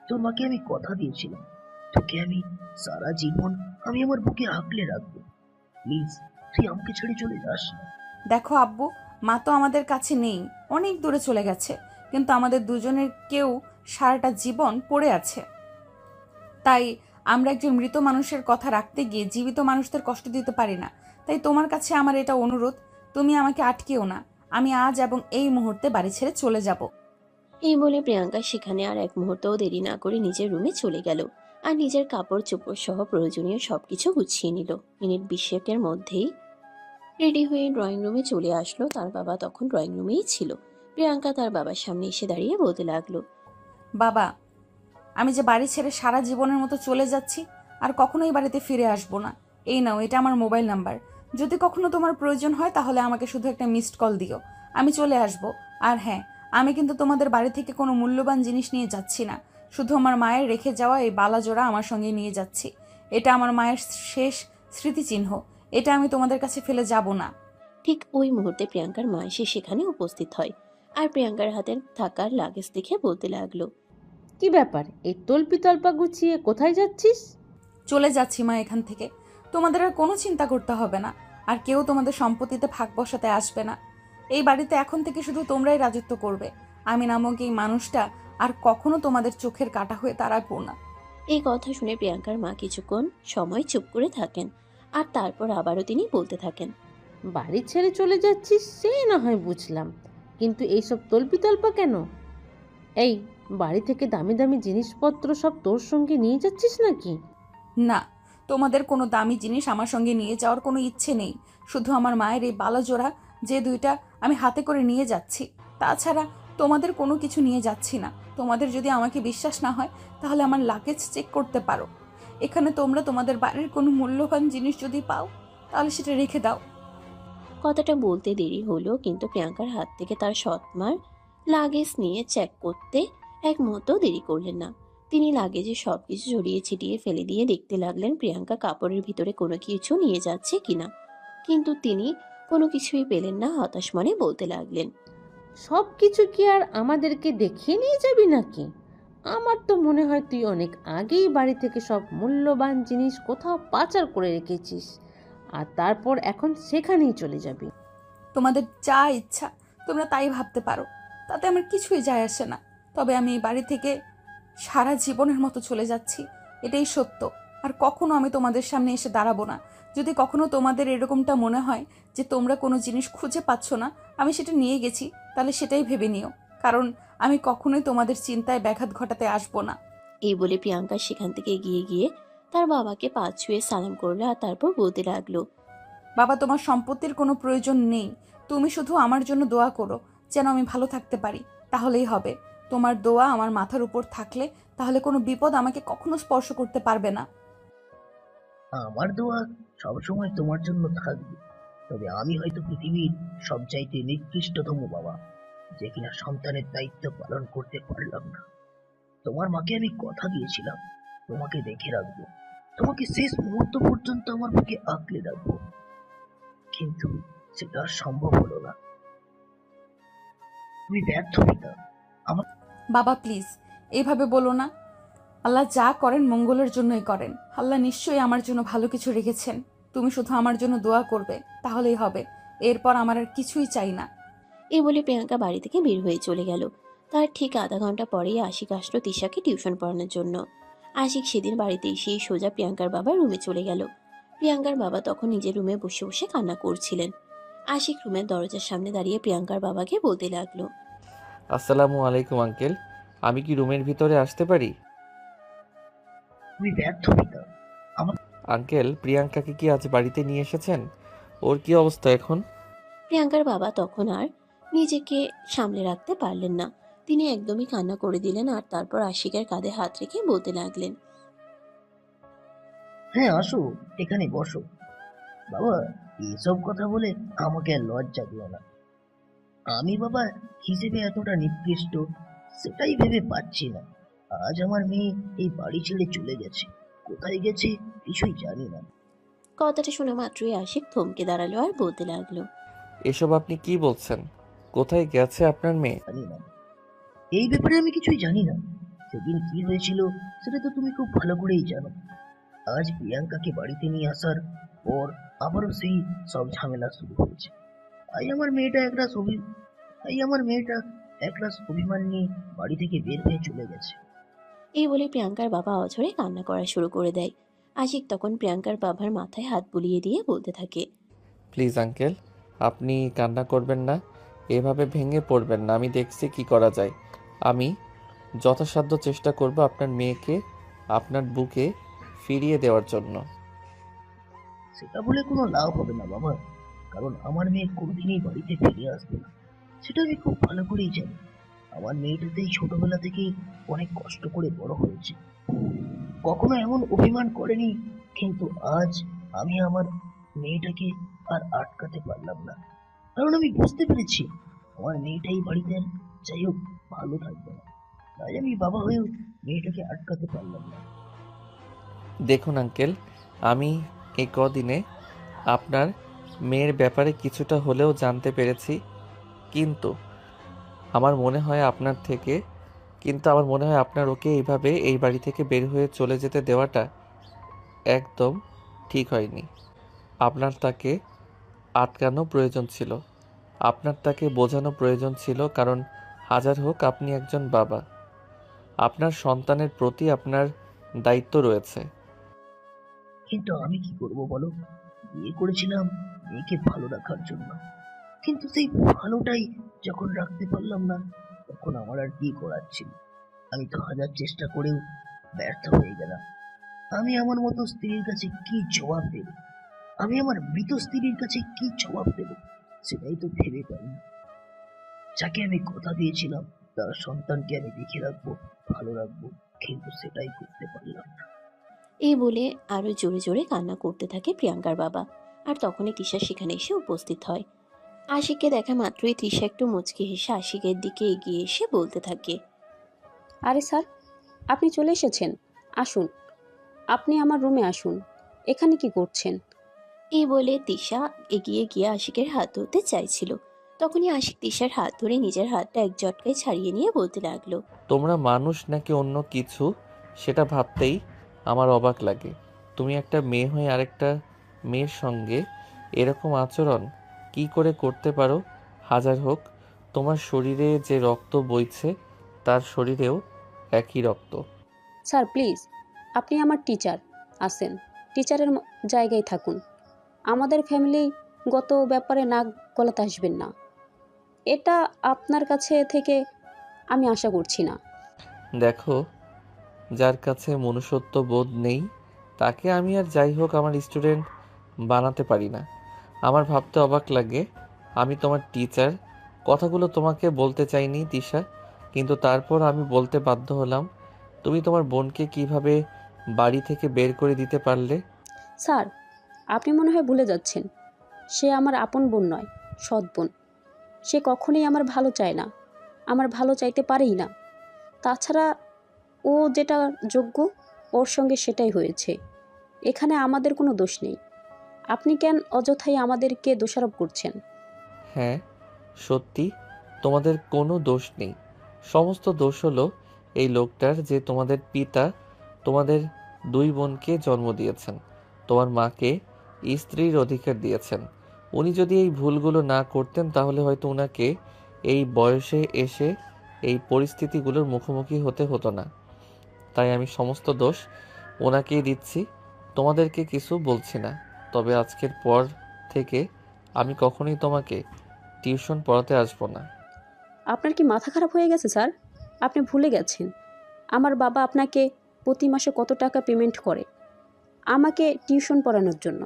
তোর মাকে আমি কথা দিয়েছিলাম, তোকে আমি সারা জীবন আমি আমার বুকে আঁকলে রাখবো। প্লিজ, তুই আমাকে ছেড়ে চলে যাস না। দেখো আব্বু, মা তো আমাদের কাছে নেই, অনেক দূরে চলে গেছে, কিন্তু আমাদের দুজনের কেউ সারাটা জীবন পড়ে আছে। তাই আমরা একজন মৃত মানুষের কথা রাখতে গিয়ে জীবিত মানুষদের কষ্ট দিতে পারি না। তাই তোমার কাছে আমার এটা অনুরোধ, তুমি আমাকে আটকেও না। আমি আজ এবং এই মুহূর্তে বাড়ি ছেড়ে চলে যাব। এই বলে প্রিয়াঙ্কা সেখানে আর এক মুহূর্তও দেরি না করে নিজের রুমে চলে গেল, আর নিজের কাপড় চোপড় সহ প্রয়োজনীয় সবকিছু গুছিয়ে নিল। মিনিট 20 মধ্যেই রেডি হয়ে ড্রয়িং রুমে চলে আসলো। তার বাবা তখন ড্রয়িং রুমেই ছিল। প্রিয়াঙ্কা তার বাবার সামনে এসে দাঁড়িয়ে বলতে লাগলো, বাবা, আমি যে বাড়ি ছেড়ে সারা জীবনের মতো চলে যাচ্ছি, আর কখনোই বাড়িতে ফিরে আসবো না। এই নাও, এটা আমার মোবাইল নাম্বার। যদি কখনো তোমার প্রয়োজন হয় তাহলে আমাকে শুধু একটা মিসড কল দিও, আমি চলে আসব। আর হ্যাঁ, আমি কিন্তু তোমাদের বাড়ি থেকে কোনো মূল্যবান জিনিস নিয়ে যাচ্ছি না, শুধু আমার মায়ের রেখে যাওয়া এই বালাজোড়া আমার সঙ্গে নিয়ে যাচ্ছি। এটা আমার মায়ের শেষ স্মৃতিচিহ্ন, এটা আমি তোমাদের কাছে ফেলে যাব না। ঠিক ওই মুহূর্তে প্রিয়াঙ্কার মা এসে সেখানে উপস্থিত হয়, আর প্রিয়াঙ্কার হাতে থাকার লাগেজ দেখে বলতে লাগলো, কি ব্যাপার, এই তল্পি তল্পা গুছিয়ে কোথায় যাচ্ছিস? চলে যাচ্ছি মা এখান থেকে। তোমাদের আর কোনো চিন্তা করতে হবে না, আর কেউ তোমাদের সম্পত্তিতে ভাগ বসাতে আসবে না। এই বাড়িতে এখন থেকে শুধু তোমরাই রাজত্ব করবে। আমি নামক এই মানুষটা আর কখনো তোমাদের চোখের কাঁটা হয়ে দাঁড়াবো না। এই কথা শুনে প্রিয়াঙ্কার মা কিছুক্ষণ সময় চুপ করে থাকেন, আর তারপর আবারও তিনি বলতে থাকেন, বাড়ি ছেড়ে চলে যাচ্ছিস সে না হয় বুঝলাম, কিন্তু এইসব তল্পি তল্পা কেন? এই, বাড়ি থেকে দামি দামি জিনিসপত্র সব তোর সঙ্গে নিয়ে যাচ্ছিস নাকি? না, তোমাদের কোনো দামি জিনিস আমার সঙ্গে নিয়ে যাওয়ার কোনো ইচ্ছে নেই। শুধু আমার মায়ের এই বালাজোড়া যে দুইটা আমি হাতে করে নিয়ে যাচ্ছি। তাছাড়া তোমাদের কোনো কিছু নিয়ে যাচ্ছি না। তোমাদের যদি আমাকে বিশ্বাস না হয় তাহলে আমার লাগেজ চেক করতে পারো। এখানে তোমরা তোমাদের বাড়ির কোনো মূল্যবান জিনিস যদি পাও তাহলে সেটা রেখে দাও। কথাটা বলতে দেরি হলো, কিন্তু প্রিয়াঙ্কার হাত থেকে তার সৎমার লাগেজ নিয়ে চেক করতে এক মুহূর্ত দেরি করলেন না। তিনি লাগেজে সবকিছু ছড়িয়ে ছিটিয়ে ফেলে দিয়ে দেখতে লাগলেন প্রিয়াঙ্কা কাপড়ের ভিতরে কোনো কিছু নিয়ে যাচ্ছে কিনা, কিন্তু তিনি কোনো কিছুই পেলেন না। হতাশ মনে বলতে লাগলেন, সব কিছু কি আর আমাদেরকে দেখিয়ে নিয়ে যাবি নাকি? আমার তো মনে হয় তুই অনেক আগেই বাড়ি থেকে সব মূল্যবান জিনিস কোথাও পাচার করে রেখেছিস, আর তারপর এখন সেখানেই চলে যাবি। তোমাদের যা ইচ্ছা তোমরা তাই ভাবতে পারো, তাতে আমার কিছুই যায় আসে না। তবে আমি এই বাড়ি থেকে সারা জীবনের মতো চলে যাচ্ছি, এটাই সত্য। আর কখনো আমি তোমাদের সামনে এসে দাঁড়াবো না। যদি কখনো তোমাদের এরকমটা মনে হয় যে তোমরা কোনো জিনিস খুঁজে পাচ্ছ না, আমি সেটা নিয়ে গেছি, তাহলে সেটাই ভেবে নিও। কারণ আমি কখনোই তোমাদের চিন্তায় ব্যাঘাত ঘটাতে আসবো না। এই বলে প্রিয়াঙ্কা সেখান থেকে এগিয়ে গিয়ে তার বাবাকে পা ছুঁয়ে সালাম করলো, আর তারপর বলতে লাগলো, বাবা, তোমার সম্পত্তির কোনো প্রয়োজন নেই। তুমি শুধু আমার জন্য দোয়া করো যেন আমি ভালো থাকতে পারি, তাহলেই হবে। তোমার দোয়া আমার মাথার উপর থাকলে তাহলে কোনো বিপদ আমাকে কখনো স্পর্শ করতে পারবে না। আমার দোয়া সবসময় তোমার জন্য থাকবে। তবে আমি হয়তো পৃথিবীর সবচাইতে নিকৃষ্টতম বাবা, যে কিনা সন্তানের দায়িত্ব পালন করতে পারলাম না। তোমার মাকে আমি কথা দিয়েছিলাম তোমাকে দেখে রাখবো, তোমাকে শেষ মুহূর্ত পর্যন্ত আমার বুকে আঁকড়ে রাখবো, কিন্তু সেটা আর সম্ভব হলো না। তুমি ব্যর্থ পিতা। বাবা প্লিজ এইভাবে বলো না। আল্লাহ যা করেন মঙ্গলের জন্যই করেন। আল্লাহ নিশ্চয়ই আমার জন্য ভালো কিছু রেখেছেন। তুমি শুধু আমার জন্য দোয়া করবে, তাহলেই হবে। এরপর আমার আর কিছুই চাই না। এই বলে প্রিয়াঙ্কা বাড়ি থেকে বের হয়ে চলে গেল। তার ঠিক আধা ঘন্টা পরেই আশিক আসলো তিশাকে টিউশন পড়ানোর জন্য। আশিক সেদিন বাড়িতে এসেই সোজা প্রিয়াঙ্কার বাবার রুমে চলে গেল। প্রিয়াঙ্কার বাবা তখন নিজের রুমে বসে বসে কান্না করছিলেন। আশিক রুমের দরজার সামনে দাঁড়িয়ে প্রিয়াঙ্কার বাবাকে বলতে লাগলো, আসসালামু আলাইকুম আঙ্কেল, আমি কি রুমের ভিতরে আসতে পারি? তুমি ব্যর্থ পিতা। আঙ্কেল, প্রিয়াঙ্কাকে কি আজ বাড়িতে নিয়ে এসেছেন? ওর কি অবস্থা এখন? প্রিয়াঙ্কার বাবা তখন আর নিজেকে সামলে রাখতে পারলেন না। তিনি একদমই কান্না করে দিলেন, আর তারপর আশিকের কাঁধে হাত রেখে বলতে লাগলেন, হ্যাঁ, আসো, এখানে বসো। বাবা, এসব কথা বলে আমাকে আর লজ্জা দিও না। আমি বাবা হিসেবে এতটা নিকৃষ্ট সেটাই ভেবে পাচ্ছি না। আজ আমার মেয়ে এই বাড়ি ছেড়ে চলে গেছে, কোথায় গেছে কিছুই জানি না। কথাটা শোনা মাত্রই আশিক থমকে দাঁড়ালো আর বলতে লাগলো, এসব আপনি কি বলছেন? কোথায় গেছে আপনার মেয়ে? জানি না, এই ব্যাপারে আমি কিছুই জানি না। সেদিন কি হয়েছিল সেটা তো তুমি খুব ভালো করেই জানো। আজ প্রিয়াঙ্কাকে বাড়িতে নিয়ে আসার পর আবারও সেই সব ঝামেলা শুরু হয়েছে। তাই আমার মেয়েটা একরাশ অভিমান নিয়ে বাড়ি থেকে বের হয়ে চলে গেছে। এই বলে প্রিয়াঙ্কার বাবা অঝরে কান্না করা শুরু করে দেয়। আশিক তখন প্রিয়াঙ্কার বাবার মাথায় হাত বুলিয়ে দিয়ে বলতে থাকে, প্লিজ আঙ্কেল, আপনি কান্না করবেন না, এভাবে ভেঙে পড়বেন না। আমি দেখছি কি করা যায়। আমি যথাসাধ্য চেষ্টা করব আপনার মেয়েকে আপনার বুকে ফিরিয়ে দেওয়ার জন্য। সেটা বলে কোনো লাভ হবে না বাবা, কারণ আমার মেয়ে কোনোদিনই বাড়িতে ফিরে আসবে না, সেটা আমি খুব ভালো করেই জানি। আমার মেয়েটাতেই ছোটবেলা থেকেই অনেক কষ্ট করে বড় হয়েছে, কখনো এমন অভিমান করেনি। কিন্তু আজ আমি আমার মেয়েটাকে আর আটকাতে পারলাম না, কারণ আমি বুঝতে পেরেছি আমার মেয়েটাই বাড়িতে আর যাই হোক ভালো থাকবে না। তাই আমি বাবা হয়েও মেয়েটাকে আটকাতে পারলাম না। দেখুন আঙ্কেল, আমি এই কদিনে আপনার মেয়ের ব্যাপারে কিছুটা হলেও জানতে পেরেছি, কিন্তু আমার মনে হয় আপনার ওকে এইভাবে এই বাড়ি থেকে বের হয়ে চলে যেতে দেওয়াটা একদম ঠিক হয়নি। আপনার তাকে আটকানো প্রয়োজন ছিল, আপনার তাকে বোঝানো প্রয়োজন ছিল, কারণ হাজার হোক আপনি একজন বাবা। আপনার সন্তানের প্রতি আপনার দায়িত্ব রয়েছে। কিন্তু আমি কি করব বলো, বিয়ে করেছিলাম মেয়েকে ভালো রাখার জন্য, কিন্তু সেই ভালোটাই যখন রাখতে পারলাম না, তখন আমার আর কি করার ছিল। আমি তো হাজার চেষ্টা করেও ব্যর্থ হয়ে গেলাম। আমি আমার মতো স্ত্রীর কাছে কি জবাব দেব? আমি আমার মৃত স্ত্রীর কাছে কি জবাব দেব সেটাই তো ভেবে পাই না। যাকে আমি কথা দিয়েছিলাম তার সন্তানকে আমি দেখে রাখবো, ভালো রাখবো, কিন্তু সেটাই করতে পারলাম না। এই বলে আরো জোরে জোরে কান্না করতে থাকে প্রিয়াঙ্কার বাবা। আর তখনই তিশা সেখানে এসে উপস্থিত হয়। আশিককে দেখা মাত্রই তিশা একটু মুচকি হেসে আশিকের দিকে এগিয়ে এসে বলতে থাকে, আরে স্যার, আপনি চলে এসেছেন। আসুন, আপনি আমার রুমে আসুন। এখানে কি করছেন? এই বলে তিশা এগিয়ে গিয়ে আশিকের হাত ধরতে চাইছিল। তখনই আশিক তিশার হাত ধরে নিজের হাতটা এক ঝটকায় ছাড়িয়ে নিয়ে বলতে লাগলো, তোমরা মানুষ নাকি অন্য কিছু সেটা ভাবতেই আমার অবাক লাগে। তুমি একটা মেয়ে হয়ে আরেকটা মেয়ের সঙ্গে এরকম আচরণ কি করে করতে পারো? হাজার হোক তোমার শরীরে যে রক্ত বইছে তার শরীরেও একই রক্ত। স্যার প্লিজ, আপনি আমার টিচার আছেন, টিচারের জায়গায় থাকুন। আমাদের ফ্যামিলিগত ব্যাপারে নাক গলাতে আসবেন না, এটা আপনার কাছে থেকে আমি আশা করছি না। দেখো, যার কাছে মনুষ্যত্ব বোধ নেই তাকে আমি আর যাই হোক আমার স্টুডেন্ট বানাতে পারি না। আমার ভাবতে অবাক লাগে, আমি তোমার টিচার। কথাগুলো তোমাকে বলতে চাইনি তিশা, কিন্তু তারপর আমি বলতে বাধ্য হলাম। তুমি তোমার বোনকে কিভাবে বাড়ি থেকে বের করে দিতে পারলে? স্যার, আপনি মনে হয় ভুলে যাচ্ছেন, সে আমার আপন বোন নয়, সৎ বোন। সে কখনোই আমার ভালো চায় না, আমার ভালো চাইতে পারেই না। তাছাড়া ও যেটা যোগ্য, ওর সঙ্গে সেটাই হয়েছে। এখানে আমাদের কোনো দোষ নেই। আপনি কেন অযথাই আমাদেরকে দোষারোপ করছেন? হ্যাঁ, সত্যি তোমাদের কোনো দোষ নেই। সমস্ত দোষ হলো এই লোকটার, যে তোমাদের পিতা তোমাদের দুই বোনকে জন্ম দিয়েছেন, তোমার মাকে স্ত্রীর অধিকার দিয়েছেন। উনি যদি এই ভুলগুলো না করতেন তাহলে হয়তো উনাকে এই বয়সে এসে এই পরিস্থিতিগুলোর মুখোমুখি হতে হতো না। তাই আমি সমস্ত দোষ ওনাকেই দিচ্ছি, তোমাদেরকে কিছু বলছি না। তবে আজকের পর থেকে আমি কখনোই তোমাকে টিউশন পড়াতে আসবো না। আপনার কি মাথা খারাপ হয়ে গেছে স্যার? আপনি ভুলে গেছেন আমার বাবা আপনাকে প্রতি মাসে কত টাকা পেমেন্ট করে আমাকে টিউশন পড়ানোর জন্য।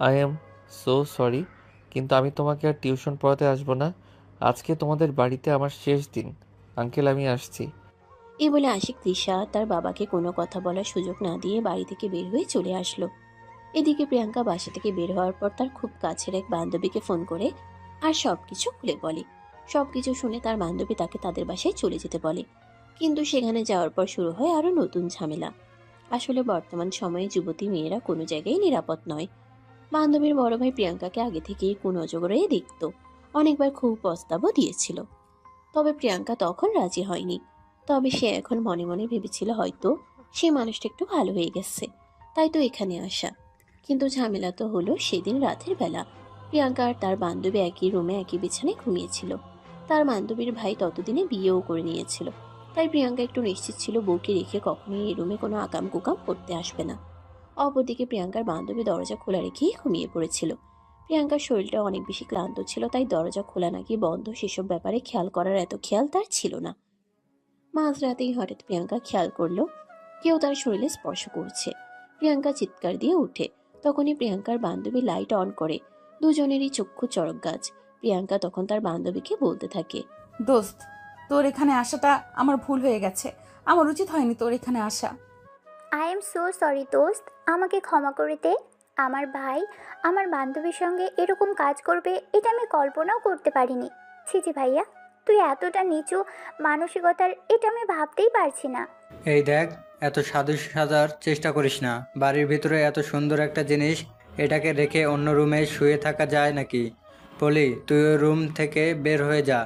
আই এম সো সরি, কিন্তু আমি তোমাকে আর টিউশন পড়াতে আসবো না। আজকে তোমাদের বাড়িতে আমার শেষ দিন। আঙ্কেল, আমি আসছি। এই বলে আশিক তিশা তার বাবাকে কোনো কথা বলার সুযোগ না দিয়ে বাড়ি থেকে বের হয়ে চলে আসলো। এদিকে প্রিয়াঙ্কা বাসা থেকে বের হওয়ার পর তার খুব কাছের এক বান্ধবীকে ফোন করে আর সবকিছু খুলে বলে। সবকিছু শুনে তার বান্ধবী তাকে তাদের বাসায় চলে যেতে বলে। কিন্তু সেখানে যাওয়ার পর শুরু হয় আরো নতুন ঝামেলা। আসলে বর্তমান সময়ে যুবতী মেয়েরা কোনো জায়গায় নিরাপদ নয়। বান্ধবীর বড় ভাই প্রিয়াঙ্কাকে আগে থেকেই কুনজরে দেখতো, অনেকবার খুব প্রস্তাবও দিয়েছিল। তবে প্রিয়াঙ্কা তখন রাজি হয়নি। তবে সে এখন মনে মনে ভেবেছিল হয়তো সে মানুষটা একটু ভালো হয়ে গেছে, তাই তো এখানে আসা। কিন্তু ঝামেলা তো হলো সেদিন রাতের বেলা। প্রিয়াঙ্কা আর তার বান্ধবী একই রুমে একই বিছানায় ঘুমিয়েছিল। তার বান্ধবীর ভাই ততদিনে বিয়েও করে নিয়েছিল। তাই প্রিয়াঙ্কা একটু নিশ্চিত ছিল বউকে রেখে কখনোই এই রুমে কোনো আকাম কুকাম করতে আসবে না। অপরদিকে প্রিয়াঙ্কার বান্ধবী দরজা খোলা রেখেই ঘুমিয়ে পড়েছিল। প্রিয়াঙ্কার শরীরটা অনেক বেশি ক্লান্ত ছিল, তাই দরজা খোলা নাকি বন্ধ সেসব ব্যাপারে খেয়াল করার এত খেয়াল তার ছিল না। মাঝরাতেই হঠাৎ প্রিয়াঙ্কা খেয়াল করলো কেউ তার শরীরে স্পর্শ করছে। প্রিয়াঙ্কা চিৎকার দিয়ে উঠে। তখনই প্রিয়াঙ্কার বান্ধবী লাইট অন করে। দুজনেরই চক্ষু চড়ক গাছ। প্রিয়াঙ্কা তখন তার বান্ধবীকে বলতে থাকে, দোস্ত, তোর এখানে আসাটা আমার ভুল হয়ে গেছে। আমার উচিত হয়নি তোর এখানে আসা। আই এম সো সরি দোস্ত, আমাকে ক্ষমা করে দে। আমার ভাই আমার বান্ধবীর সঙ্গে এরকম কাজ করবে এটা আমি কল্পনাও করতে পারিনি। ছিছি ভাইয়া, তুই এতটা নিচু মানসিকতার, এটা আমি ভাবতেই পারছি না। এই দেখ, এত সাধু সাজার চেষ্টা করিস না। বাড়ির ভিতরে এত সুন্দর একটা জিনিস, এটাকে রেখে অন্য রুমে শুয়ে থাকা যায় নাকি? পলি, তুই ওই রুম থেকে বের হয়ে যা।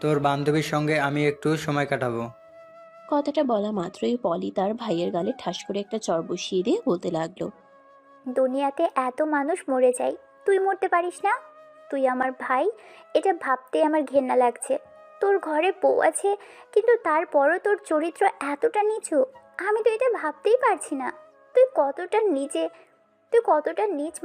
তোর বান্ধবীর সঙ্গে আমি একটু সময় কাটাবো। কথাটা বলা মাত্রই পলি তার ভাইয়ের গালে ঠাস করে একটা চড় বসিয়ে দিয়ে বলতে লাগলো, দুনিয়াতে এত মানুষ মরে যায়, তুই মরতে পারিস না? তুই আমার ভাই, এটা ভাবতে আমার ঘেন্না লাগছে। তোর ঘরে বউ আছে, কিন্তু তারপরও তোর চরিত্র এতটা নিচু, আমি তো এটা ভাবতেই পারছি না। তুই কতটা নিচে, তুই কতটা নিচ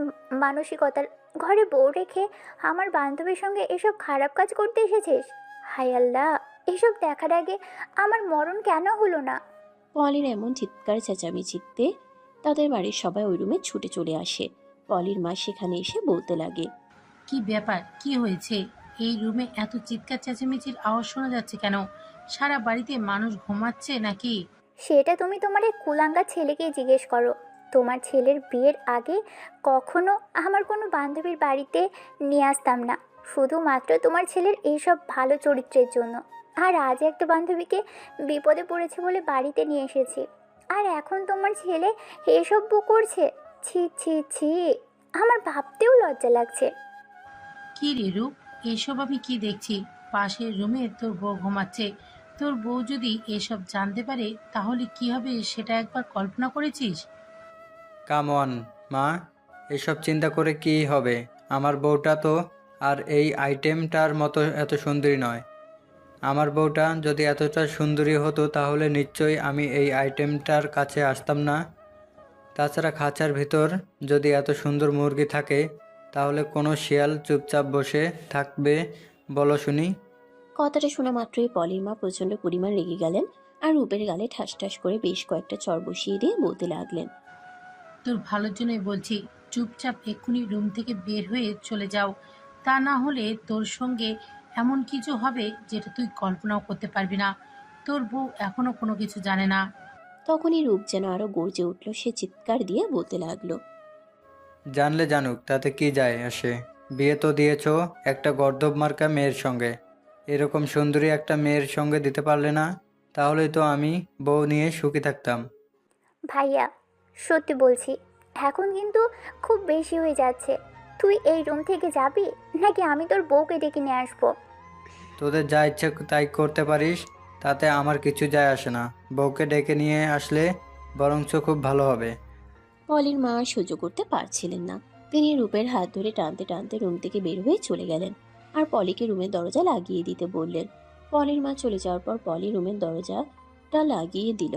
মানসিকতার, ঘরে বউ রেখে আমার বান্ধবীর সঙ্গে এসব খারাপ কাজ করতে এসেছিস। হায় আল্লাহ, এসব দেখার আগে আমার মরণ কেন হলো না? পলির এমন চিৎকার চেঁচামেচিতে তাদের বাড়ির সবাই ওই রুমে ছুটে চলে আসে। পলির মা সেখানে এসে বলতে লাগে, কি ব্যাপার, কি হয়েছে? এই রুমে এত চিৎকার চেঁচামেচির আওয়াজ শোনা যাচ্ছে কেন? সারা বাড়িতে মানুষ ঘুমাচ্ছে নাকি? সেটা তুমি তোমার এই কুলাঙ্গা ছেলেকে জিজ্ঞেস করো। তোমার ছেলের বিয়ের আগে কখনো আমার কোনো বান্ধবীর বাড়িতে নিয়ে আসতাম না, শুধুমাত্র তোমার ছেলের এইসব ভালো চরিত্রের জন্য। আর আজ একটা বান্ধবীকে বিপদে পড়েছে বলে বাড়িতে নিয়ে এসেছি, আর এখন তোমার ছেলে এসব করছে। ছি ছি ছি, আমার ভাবতেও লজ্জা লাগছে। কি রে রূপ, এসব আমি কি দেখছি? পাশের রুমে তোর বউ ঘুমাচ্ছে। তোর বউ যদি এসব জানতে পারে তাহলে কি হবে সেটা একবার কল্পনা করেছিস? কাম অন মা, এসব চিন্তা করে কি হবে? আমার বউটা তো আর এই আইটেমটার মতো এত সুন্দরী নয়। আমার বউটা যদি এতটা সুন্দরী হতো তাহলে নিশ্চয়ই আমি এই আইটেমটার কাছে আসতাম না। তাছাড়া খাঁচার ভিতর যদি এত সুন্দর মুরগি থাকে তাহলে কোনো শিয়াল চুপচাপ বসে থাকবে বলো শুনি? কথাটা শোনা মাত্রই পলির মা প্রচন্ড পরিমাণ রেগে গেলেন আর রূপের গালে ঠাস ঠাস করে বেশ কয়েকটা চড় বসিয়ে দিয়ে বলতে লাগলেন, তোর ভালোর জন্যই বলছি, চুপচাপ এক্ষুনি রুম থেকে বের হয়ে চলে যাও। তা না হলে তোর সঙ্গে এমন কিছু হবে যেটা তুই কল্পনাও করতে পারবি না। তোর বউ এখনো কোনো কিছু জানে না। তখনই রূপ যেন আরো গর্জে উঠল। সে চিৎকার দিয়ে বলতে লাগলো, জানলে জানুক, তাতে কি যায় আসে? বিয়ে তো দিয়েছো একটা গর্দভ মার্কা মেয়ের সঙ্গে, এরকম সুন্দরী একটা মেয়ের সঙ্গে দিতে পারলে না? তাহলেই তো আমি বউ নিয়ে সুখী থাকতাম। ভাইয়া, সত্যি বলছি, এখন কিন্তু খুব বেশি হয়ে যাচ্ছে। তুই এই রুম থেকে যাবি নাকি আমি তোর বউকে ডেকে নিয়ে আসবো? তোদের যা ইচ্ছে তাই করতে পারিস, তাতে আমার কিছু যায় আসে না। বউকে ডেকে নিয়ে আসলে বরঞ্চ খুব ভালো হবে। পলির মা আর সহ্য করতে পারছিলেন না। তিনি রূপের হাত ধরে টানতে টানতে রুম থেকে বের হয়ে চলে গেলেন আর পলিকে রুমের দরজা লাগিয়ে দিতে বললেন। পলির মা চলে যাওয়ার পর পলি রুমের দরজাটা লাগিয়ে দিল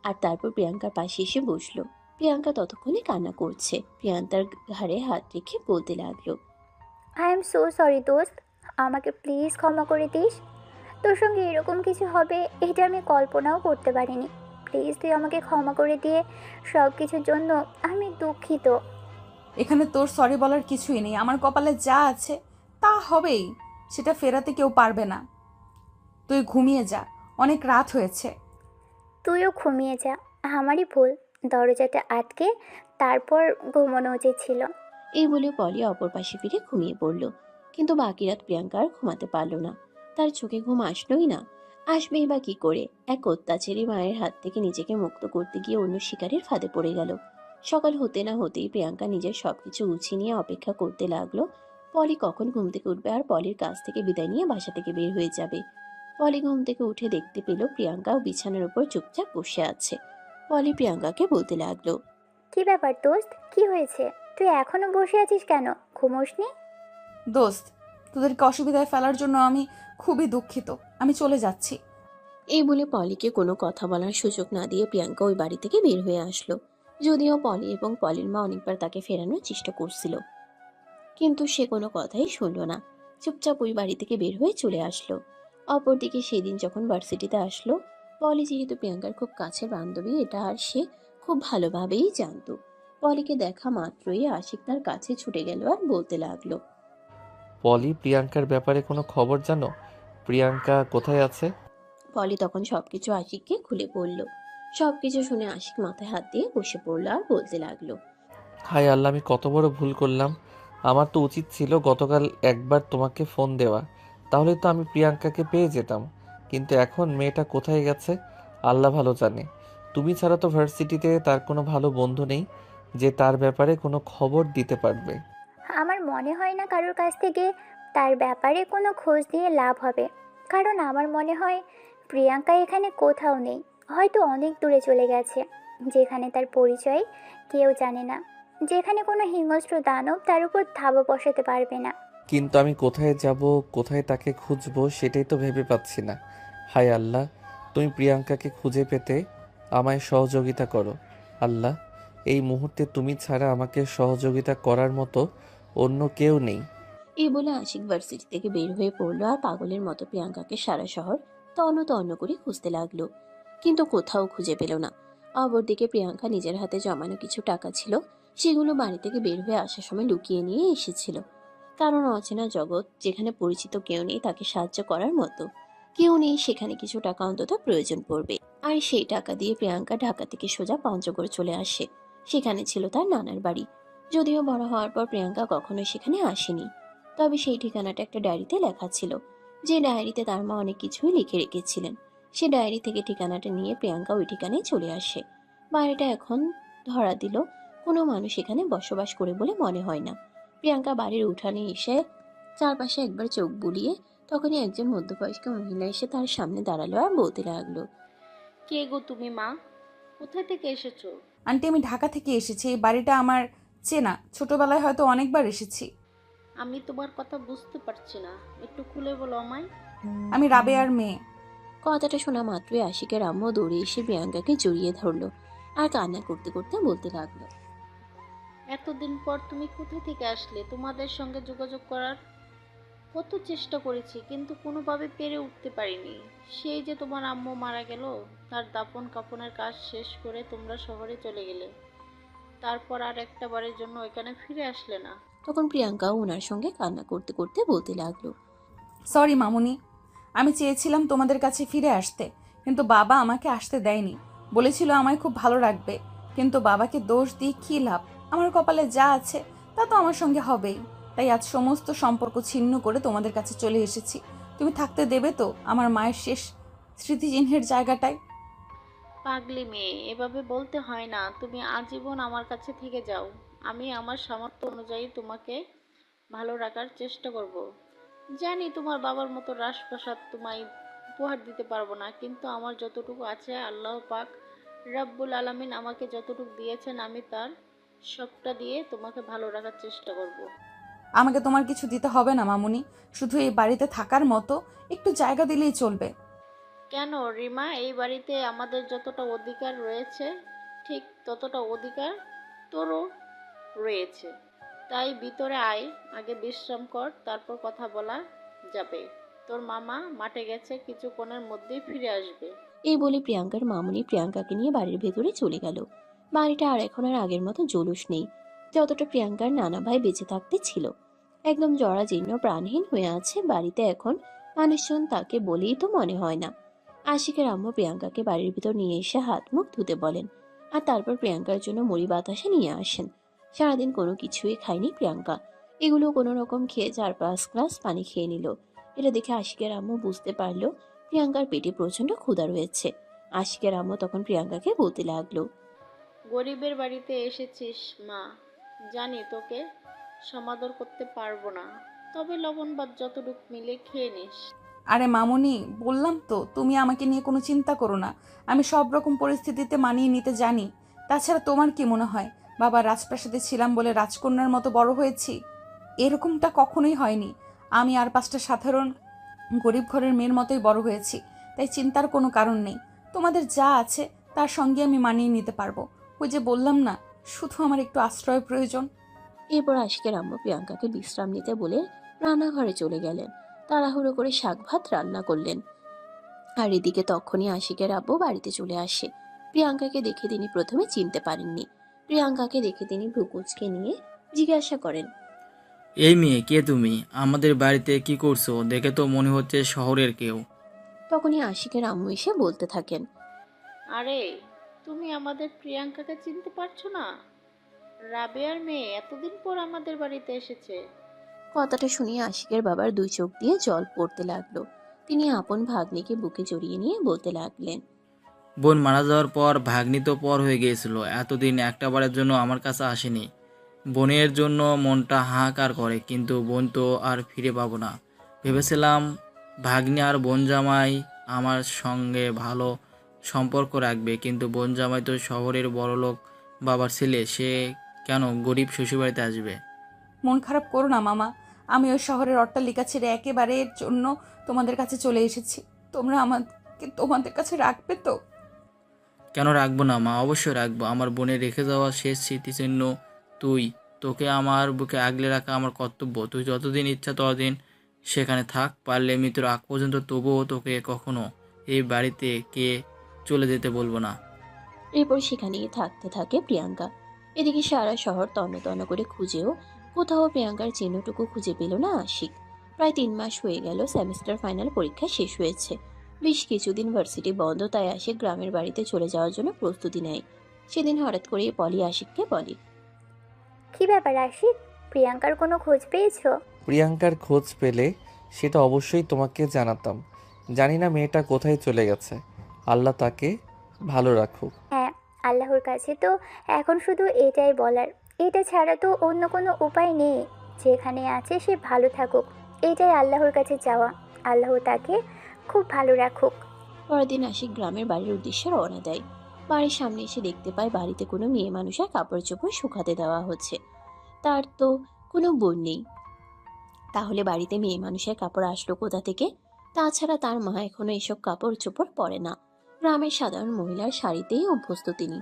আর তারপর প্রিয়াঙ্কার পাশে এসে বসলো। প্রিয়াঙ্কা ততক্ষণে কান্না করছে। প্রিয়াঙ্কার ঘাড়ে হাত রেখে বলতে লাগলো, আই এম সো সরি দোস্ত, আমাকে প্লিজ ক্ষমা করে দিস। তোর সঙ্গে এরকম কিছু হবে এটা আমি কল্পনাও করতে পারিনি। প্লিজ তুই আমাকে ক্ষমা করে দিয়ে, সব কিছুর জন্য আমি দুঃখিত। এখানে তোর সরি বলার কিছুই নেই। আমার কপালে যা আছে তা হবেই, সেটা ফেরাতে কেউ পারবে না। তুই ঘুমিয়ে যা, অনেক রাত হয়েছে। তুইও ঘুমিয়ে যা, আমারই ভুল, দরজাটা আটকে তারপর ঘুমানো উচিত ছিল। এই বলে পলি অপর পাশে ফিরে ঘুমিয়ে পড়ল। কিন্তু বাকি রাত প্রিয়াঙ্কা আর ঘুমাতে পারল না। তার চোখে ঘুম আসলোই না। আসবেই বা কি করে? এক অত্যাচারী মায়ের হাত থেকে নিজেকে মুক্ত করতে গিয়ে অন্য শিকারের ফাঁদে পড়ে গেল। সকাল হতে না হতেই প্রিয়াঙ্কা নিজের সবকিছু গুছিয়ে নিয়ে অপেক্ষা করতে লাগলো পলি কখন ঘুম থেকে উঠবে আর পলির কাছ থেকে বিদায় নিয়ে বাসা থেকে বের হয়ে যাবে। পলি ঘুম থেকে উঠে দেখতে পেল প্রিয়াঙ্কাও বিছানার উপর চুপচাপ বসে আছে। পলি প্রিয়াঙ্কাকে বলতে লাগলো, কি ব্যাপার দোস্ত, কি হয়েছে? তুই এখনো বসে আছিস কেন? ঘুমোসনি? দোস্ত, তোদেরকে অসুবিধায় ফেলার জন্য আমি খুবই দুঃখিত। আমি চলে যাচ্ছি। এই বলে পলিকে কোনো কথা বলার সুযোগ না দিয়ে প্রিয়াঙ্কা ওই বাড়ি থেকে বের হয়ে আসলো। যদিও পলি এবং পলির মা অনেকবার তাকে ফেরানোর চেষ্টা করছিল, কিন্তু সে কোনো কথাই শুনলো না। চুপচাপ ওই বাড়ি থেকে বের হয়ে চলে আসলো। অপরদিকে সেদিন যখন ভার্সিটিতে আসলো, পলি যেহেতু প্রিয়াঙ্কার খুব কাছের বান্ধবী এটা আর সে খুব ভালোভাবেই জানতো। পলিকে দেখা মাত্রই আশিক তার কাছে ছুটে গেল আর বলতে লাগলো, পলি, প্রিয়াঙ্কার ব্যাপারে কোনো খবর জানো? প্রিয়াঙ্কা কোথায় আছে? পলি তখন সবকিছু আশিককে খুলে বলল। সবকিছু শুনে আশিক মাথায় হাত দিয়ে বসে পড়লো আর বলতে লাগলো, হায় আল্লাহ, আমি কত বড় ভুল করলাম। আমার তো উচিত ছিল গতকাল একবার তোমাকে ফোন দেওয়া, তাহলে তো আমি প্রিয়াঙ্কাকে পেয়ে যেতাম। কিন্তু এখন মেয়েটা কোথায় গেছে আল্লাহ ভালো জানে। তুমি ছাড়া তো ভার্সিটিতে তার কোনো ভালো বন্ধু নেই যে তার ব্যাপারে কোনো খবর দিতে পারবে। আমার মনে হয় না কারোর কাছ থেকে তার ব্যাপারে কোনো খোঁজ নিয়ে লাভ হবে, কারণ আমার মনে হয় প্রিয়াঙ্কা এখানে কোথাও নেই, হয়তো অনেক দূরে চলে গেছে, যেখানে তার পরিচয় কেউ জানে না, যেখানে কোনো হিংস্র দানব তার উপর ধাবা বসাতে পারবে না। কিন্তু আমি কোথায় যাব, কোথায় তাকে খুঁজবো সেটাই তো ভেবে পাচ্ছি না। হায় আল্লাহ, তুমি প্রিয়াঙ্কাকে খুঁজে পেতে আমায় সহযোগিতা করো। আল্লাহ, এই মুহূর্তে তুমি ছাড়া আমাকে সহযোগিতা করার মতো অন্য কেউ নেই। এই বলে আশিক ভার্সিটি থেকে বের হয়ে পড়লো আর পাগলের মতো প্রিয়াঙ্কাকে সারা শহর তন্ন তন্ন করে খুঁজতে লাগলো, কিন্তু কোথাও খুঁজে পেল না। অপরদিকে প্রিয়াঙ্কা নিজের হাতে জমানো কিছু টাকা ছিল, সেগুলো বাড়ি থেকে বের হয়ে আসার সময় লুকিয়ে নিয়ে এসেছিল। কারণ অচেনা জগৎ, যেখানে পরিচিত কেউ নেই তাকে সাহায্য করার মতো, কেউ নেই সেখানে কিছু টাকা অন্তত প্রয়োজন পড়বে। আর সেই টাকা দিয়ে প্রিয়াঙ্কা ঢাকা থেকে সোজা পঞ্চগড় চলে আসে। সেখানে ছিল তার নানার বাড়ি। যদিও বড় হওয়ার পর প্রিয়াঙ্কা কখনোই সেখানে আসেনি, তবে সেই ঠিকানাটা একটা ডায়েরিতে লেখা ছিল, যে ডায়েরিতে তার মা অনেক কিছুই লিখে রেখেছিলেন। সে ডায়েরি থেকে ঠিকানাটা নিয়ে প্রিয়াঙ্কা ওই ঠিকানায় চলে আসে। বাড়িটা এখন ধরা দিল কোনো মানুষ এখানে বসবাস করে বলে মনে হয় না। প্রিয়াঙ্কা বাড়ির উঠানে এসে চারপাশে একবার চোখ বুলিয়ে তখনই একজন মধ্যবয়স্ক মহিলা এসে তার সামনে দাঁড়ালো আর বলতে লাগলো, কে গো তুমি মা? কোথায় থেকে এসেছো? আন্টি, আমি ঢাকা থেকে এসেছি। এই বাড়িটা আমার চেনা, ছোটবেলায় হয়তো অনেকবার এসেছি। আমি তোমার কথা বুঝতে পারছি না, একটু খুলে বলো আমায়। আমি রাবেয়ার মেয়ে। কথাটা শোনা মাত্রই আশিকের আম্মু দৌড়ে এসে প্রিয়াঙ্কাকে জড়িয়ে ধরলো আর কান্না করতে করতে বলতে লাগলো, এতদিন পর তুমি কোথায় থেকে আসলে? তোমাদের সঙ্গে যোগাযোগ করার কত চেষ্টা করেছি, কিন্তু কোনোভাবে পেরে উঠতে পারিনি। সেই যে তোমার আম্মু মারা গেল, তার দাফন কাফনের কাজ শেষ করে তোমরা শহরে চলে গেলে, তারপর আর একটা বারের জন্য এখানে ফিরে আসলে না। তখন প্রিয়াঙ্কাও ওনার সঙ্গে কান্না করতে করতে বলতে লাগলো, সরি মামুনি, আমি চেয়েছিলাম তোমাদের কাছে ফিরে আসতে, কিন্তু বাবা আমাকে আসতে দেয়নি। বলেছিল আমায় খুব ভালো রাখবে, কিন্তু বাবাকে দোষ দিয়ে কী লাভ? আমার কপালে যা আছে তা তো আমার সঙ্গে হবেই। তাই আজ সমস্ত সম্পর্ক ছিন্ন করে তোমাদের কাছে চলে এসেছি। তুমি থাকতে দেবে তো আমার মায়ের শেষ স্মৃতিচিহ্নের জায়গাটায়? পাগলি মেয়ে, এভাবে বলতে হয় না। তুমি আজীবন আমার কাছে থেকে যাও। আমি আমার সামর্থ্য অনুযায়ী তোমাকে ভালো রাখার চেষ্টা করব। জানি তোমার বাবার মতো রাজপ্রাসাদ তোমায় উপহার দিতে পারবো না, কিন্তু আমার যতটুকু আছে আল্লাহ পাক রাব্বুল আলামিন আমাকে যতটুকু দিয়েছেন, আমি তার সবটা দিয়ে তোমাকে ভালো রাখার চেষ্টা করব। আমাকে তোমার কিছু দিতে হবে না মামুনি, শুধু এই বাড়িতে থাকার মতো একটু জায়গা দিলেই চলবে। কেন রিমা, এই বাড়িতে আমাদের যতটা অধিকার রয়েছে ঠিক ততটা অধিকার তোরও রয়েছে। তাই ভিতরে আয়, আগে বিশ্রাম কর, তারপর কথা বলা যাবে। তোর মামা মাঠে গেছে, কিছুক্ষণের মধ্যেই ফিরে আসবে। এই বলে প্রিয়াঙ্কার মামুনি প্রিয়াঙ্কাকে নিয়ে বাড়ির ভেতরে চলে গেল। বাড়িটা আর এখন আর আগের মতো জলুস নেই, যতটা প্রিয়াঙ্কার নানা ভাই বেঁচে থাকতে ছিল। একদম জরাজীর্ণ প্রাণহীন হয়ে আছে বাড়িতে এখন। মানুষজন তাকে বলেই তো মনে হয় না। আশিকের আম্মু প্রিয়াঙ্কাকে বাড়ির ভিতর নিয়ে এসে হাত মুখ ধুতে বলেন, আর তারপর প্রিয়াঙ্কার জন্য মুড়ি বাতাসে নিয়ে আসেন। সারাদিন কোনো কিছুই খায়নি প্রিয়াঙ্কা, এগুলো কোনো রকম খেয়ে 4-5 গ্লাস পানি খেয়ে নিল। এটা দেখে আশিকের আম্মু বুঝতে পারলো প্রিয়াঙ্কার পেটে প্রচন্ড ক্ষুধা রয়েছে। আশিকের আম্মু তখন প্রিয়াঙ্কাকে বলতে লাগলো, গরিবের বাড়িতে এসেছিস মা, জানি তোকে সমাদর করতে পারবো না, তবে লবণ ভাত যতটুকু মিলে খেয়ে নিস। আরে মামুনি, বললাম তো তুমি আমাকে নিয়ে কোনো চিন্তা করো না। আমি সব রকম পরিস্থিতিতে মানিয়ে নিতে জানি। তাছাড়া তোমার কি মনে হয় বাবা রাজপ্রাসাদে ছিলাম বলে রাজকন্যার মতো বড় হয়েছি? এরকমটা কখনোই হয়নি। আমি আর 5টা সাধারণ গরিব ঘরের মেয়ের মতোই বড় হয়েছি। তাই চিন্তার কোনো কারণ নেই। তোমাদের যা আছে তার সঙ্গে আমি মানিয়ে নিতে পারবো। ওই যে বললাম না, শুধু আমার একটু আশ্রয় প্রয়োজন। এরপর আশিকের আম্মু প্রিয়াঙ্কাকে বিশ্রাম নিতে বলে রান্নাঘরে চলে গেলেন। তাড়াহুড়ো করে শাক ভাত রান্না করলেন। আর এদিকে তখনই আশিকের আব্বু বাড়িতে চলে আসে। প্রিয়াঙ্কাকে দেখে তিনি প্রথমে চিনতে পারেননি। প্রিয়াঙ্কাকে দেখে তিনি ভ্রুকুচকে নিয়ে জিজ্ঞাসা করেন, এই মেয়ে কে তুমি? আমাদের বাড়িতে কি করছো? দেখে তো মনে হচ্ছে শহরের কেউ। তখনই আশিকের আম্মু এসে বলতে থাকেন, আরে, তুমি আমাদের প্রিয়াঙ্কাকে চিনতে পারছো না? রাবেয়ার মেয়ে এতদিন পর আমাদের বাড়িতে এসেছে। কথাটা শুনিয়ে আশিকের বাবার 2 চোখ দিয়ে জল পড়তে লাগলো। তিনি আপন ভাগ্নিকে বুকে জড়িয়ে নিয়ে বলতে লাগলেন, বোন মারা যাওয়ার পর ভাগ্নি তো পর হয়ে গিয়েছিল, এতদিন একটা বারের জন্য আমার কাছে আসেনি। বোনের জন্য মনটা হাহাকার করে, কিন্তু বোন তো আর ফিরে পাবো না। ভেবেছিলাম ভাগ্নি আর বোন জামাই আমার সঙ্গে ভালো সম্পর্ক রাখবে, কিন্তু বোন জামাই তো শহরের বড়লোক বাবার ছেলে, সে কেন গরিব শ্বশুরবাড়িতে আসবে? মন খারাপ করো না মামা, আমি ওই শহরের অট্টালিকা ছেড়ে একেবারের জন্য তোমাদের কাছে চলে এসেছি। তোমরা আমাকে তোমাদের কাছে রাখবে তো? কেন রাখবো না মা, অবশ্যই রাখবো। আমার বোনের রেখে যাওয়া শেষ স্মৃতিচিহ্ন তুই, তোকে আমার বুকে আগলে রাখা আমার কর্তব্য। তুই যতদিন ইচ্ছা ততদিন সেখানে থাক, পারলে মৃত্যুর আগ পর্যন্ত। তবুও তোকে কখনো এই বাড়িতে কে চলে যেতে বলবো না। এরপর সেখানেই থাকতে থাকে প্রিয়াঙ্কা। এদিকে সারা শহর তন্ন তন্ন করে খুঁজেও কোথাও প্রিয়াঙ্কার চিহ্নটুকু খুঁজে পেল না আশিক। প্রায় 3 মাস হয়ে গেল সেমিস্টার ফাইনাল পরীক্ষা শেষ হয়েছে। বেশ কিছুদিন ভার্সিটি বন্ধ, তাই আশিক গ্রামের বাড়িতে চলে যাওয়ার জন্য প্রস্তুতি নেয়। সেদিন হঠাৎ করে পলি আশিককে বলে, কি ব্যাপার আশিক, প্রিয়াঙ্কার কোনো খোঁজ পেয়েছো? প্রিয়াঙ্কার খোঁজ পেলে সেটা অবশ্যই তোমাকে জানাতাম। জানি না মেয়েটা কোথায় চলে গেছে, আল্লাহ তাকে ভালো রাখুক। হ্যাঁ, আল্লাহর কাছে তো এখন শুধু এটাই বলার, এটা ছাড়া তো অন্য কোনো উপায় নেই। যেখানে আছে সে ভালো থাকুক, এটাই আল্লাহর কাছে চাওয়া। আল্লাহ তাকে খুব ভালো রাখুক। পরের দিন আশিক গ্রামের বাড়ির উদ্দেশ্যে রওনা দেয়। বাড়ির সামনে এসে দেখতে পায় বাড়িতে কোনো মেয়ে মানুষের কাপড় চোপড় শুকাতে দেওয়া হচ্ছে। তার তো কোনো বোন নেই, তাহলে বাড়িতে মেয়ে মানুষের কাপড় আসলো কোথা থেকে? তাছাড়া তার মা এখনো এসব কাপড় চোপড় পরে না। গ্রামের সাধারণ মহিলার শাড়িতেই অভ্যস্ত তিনি।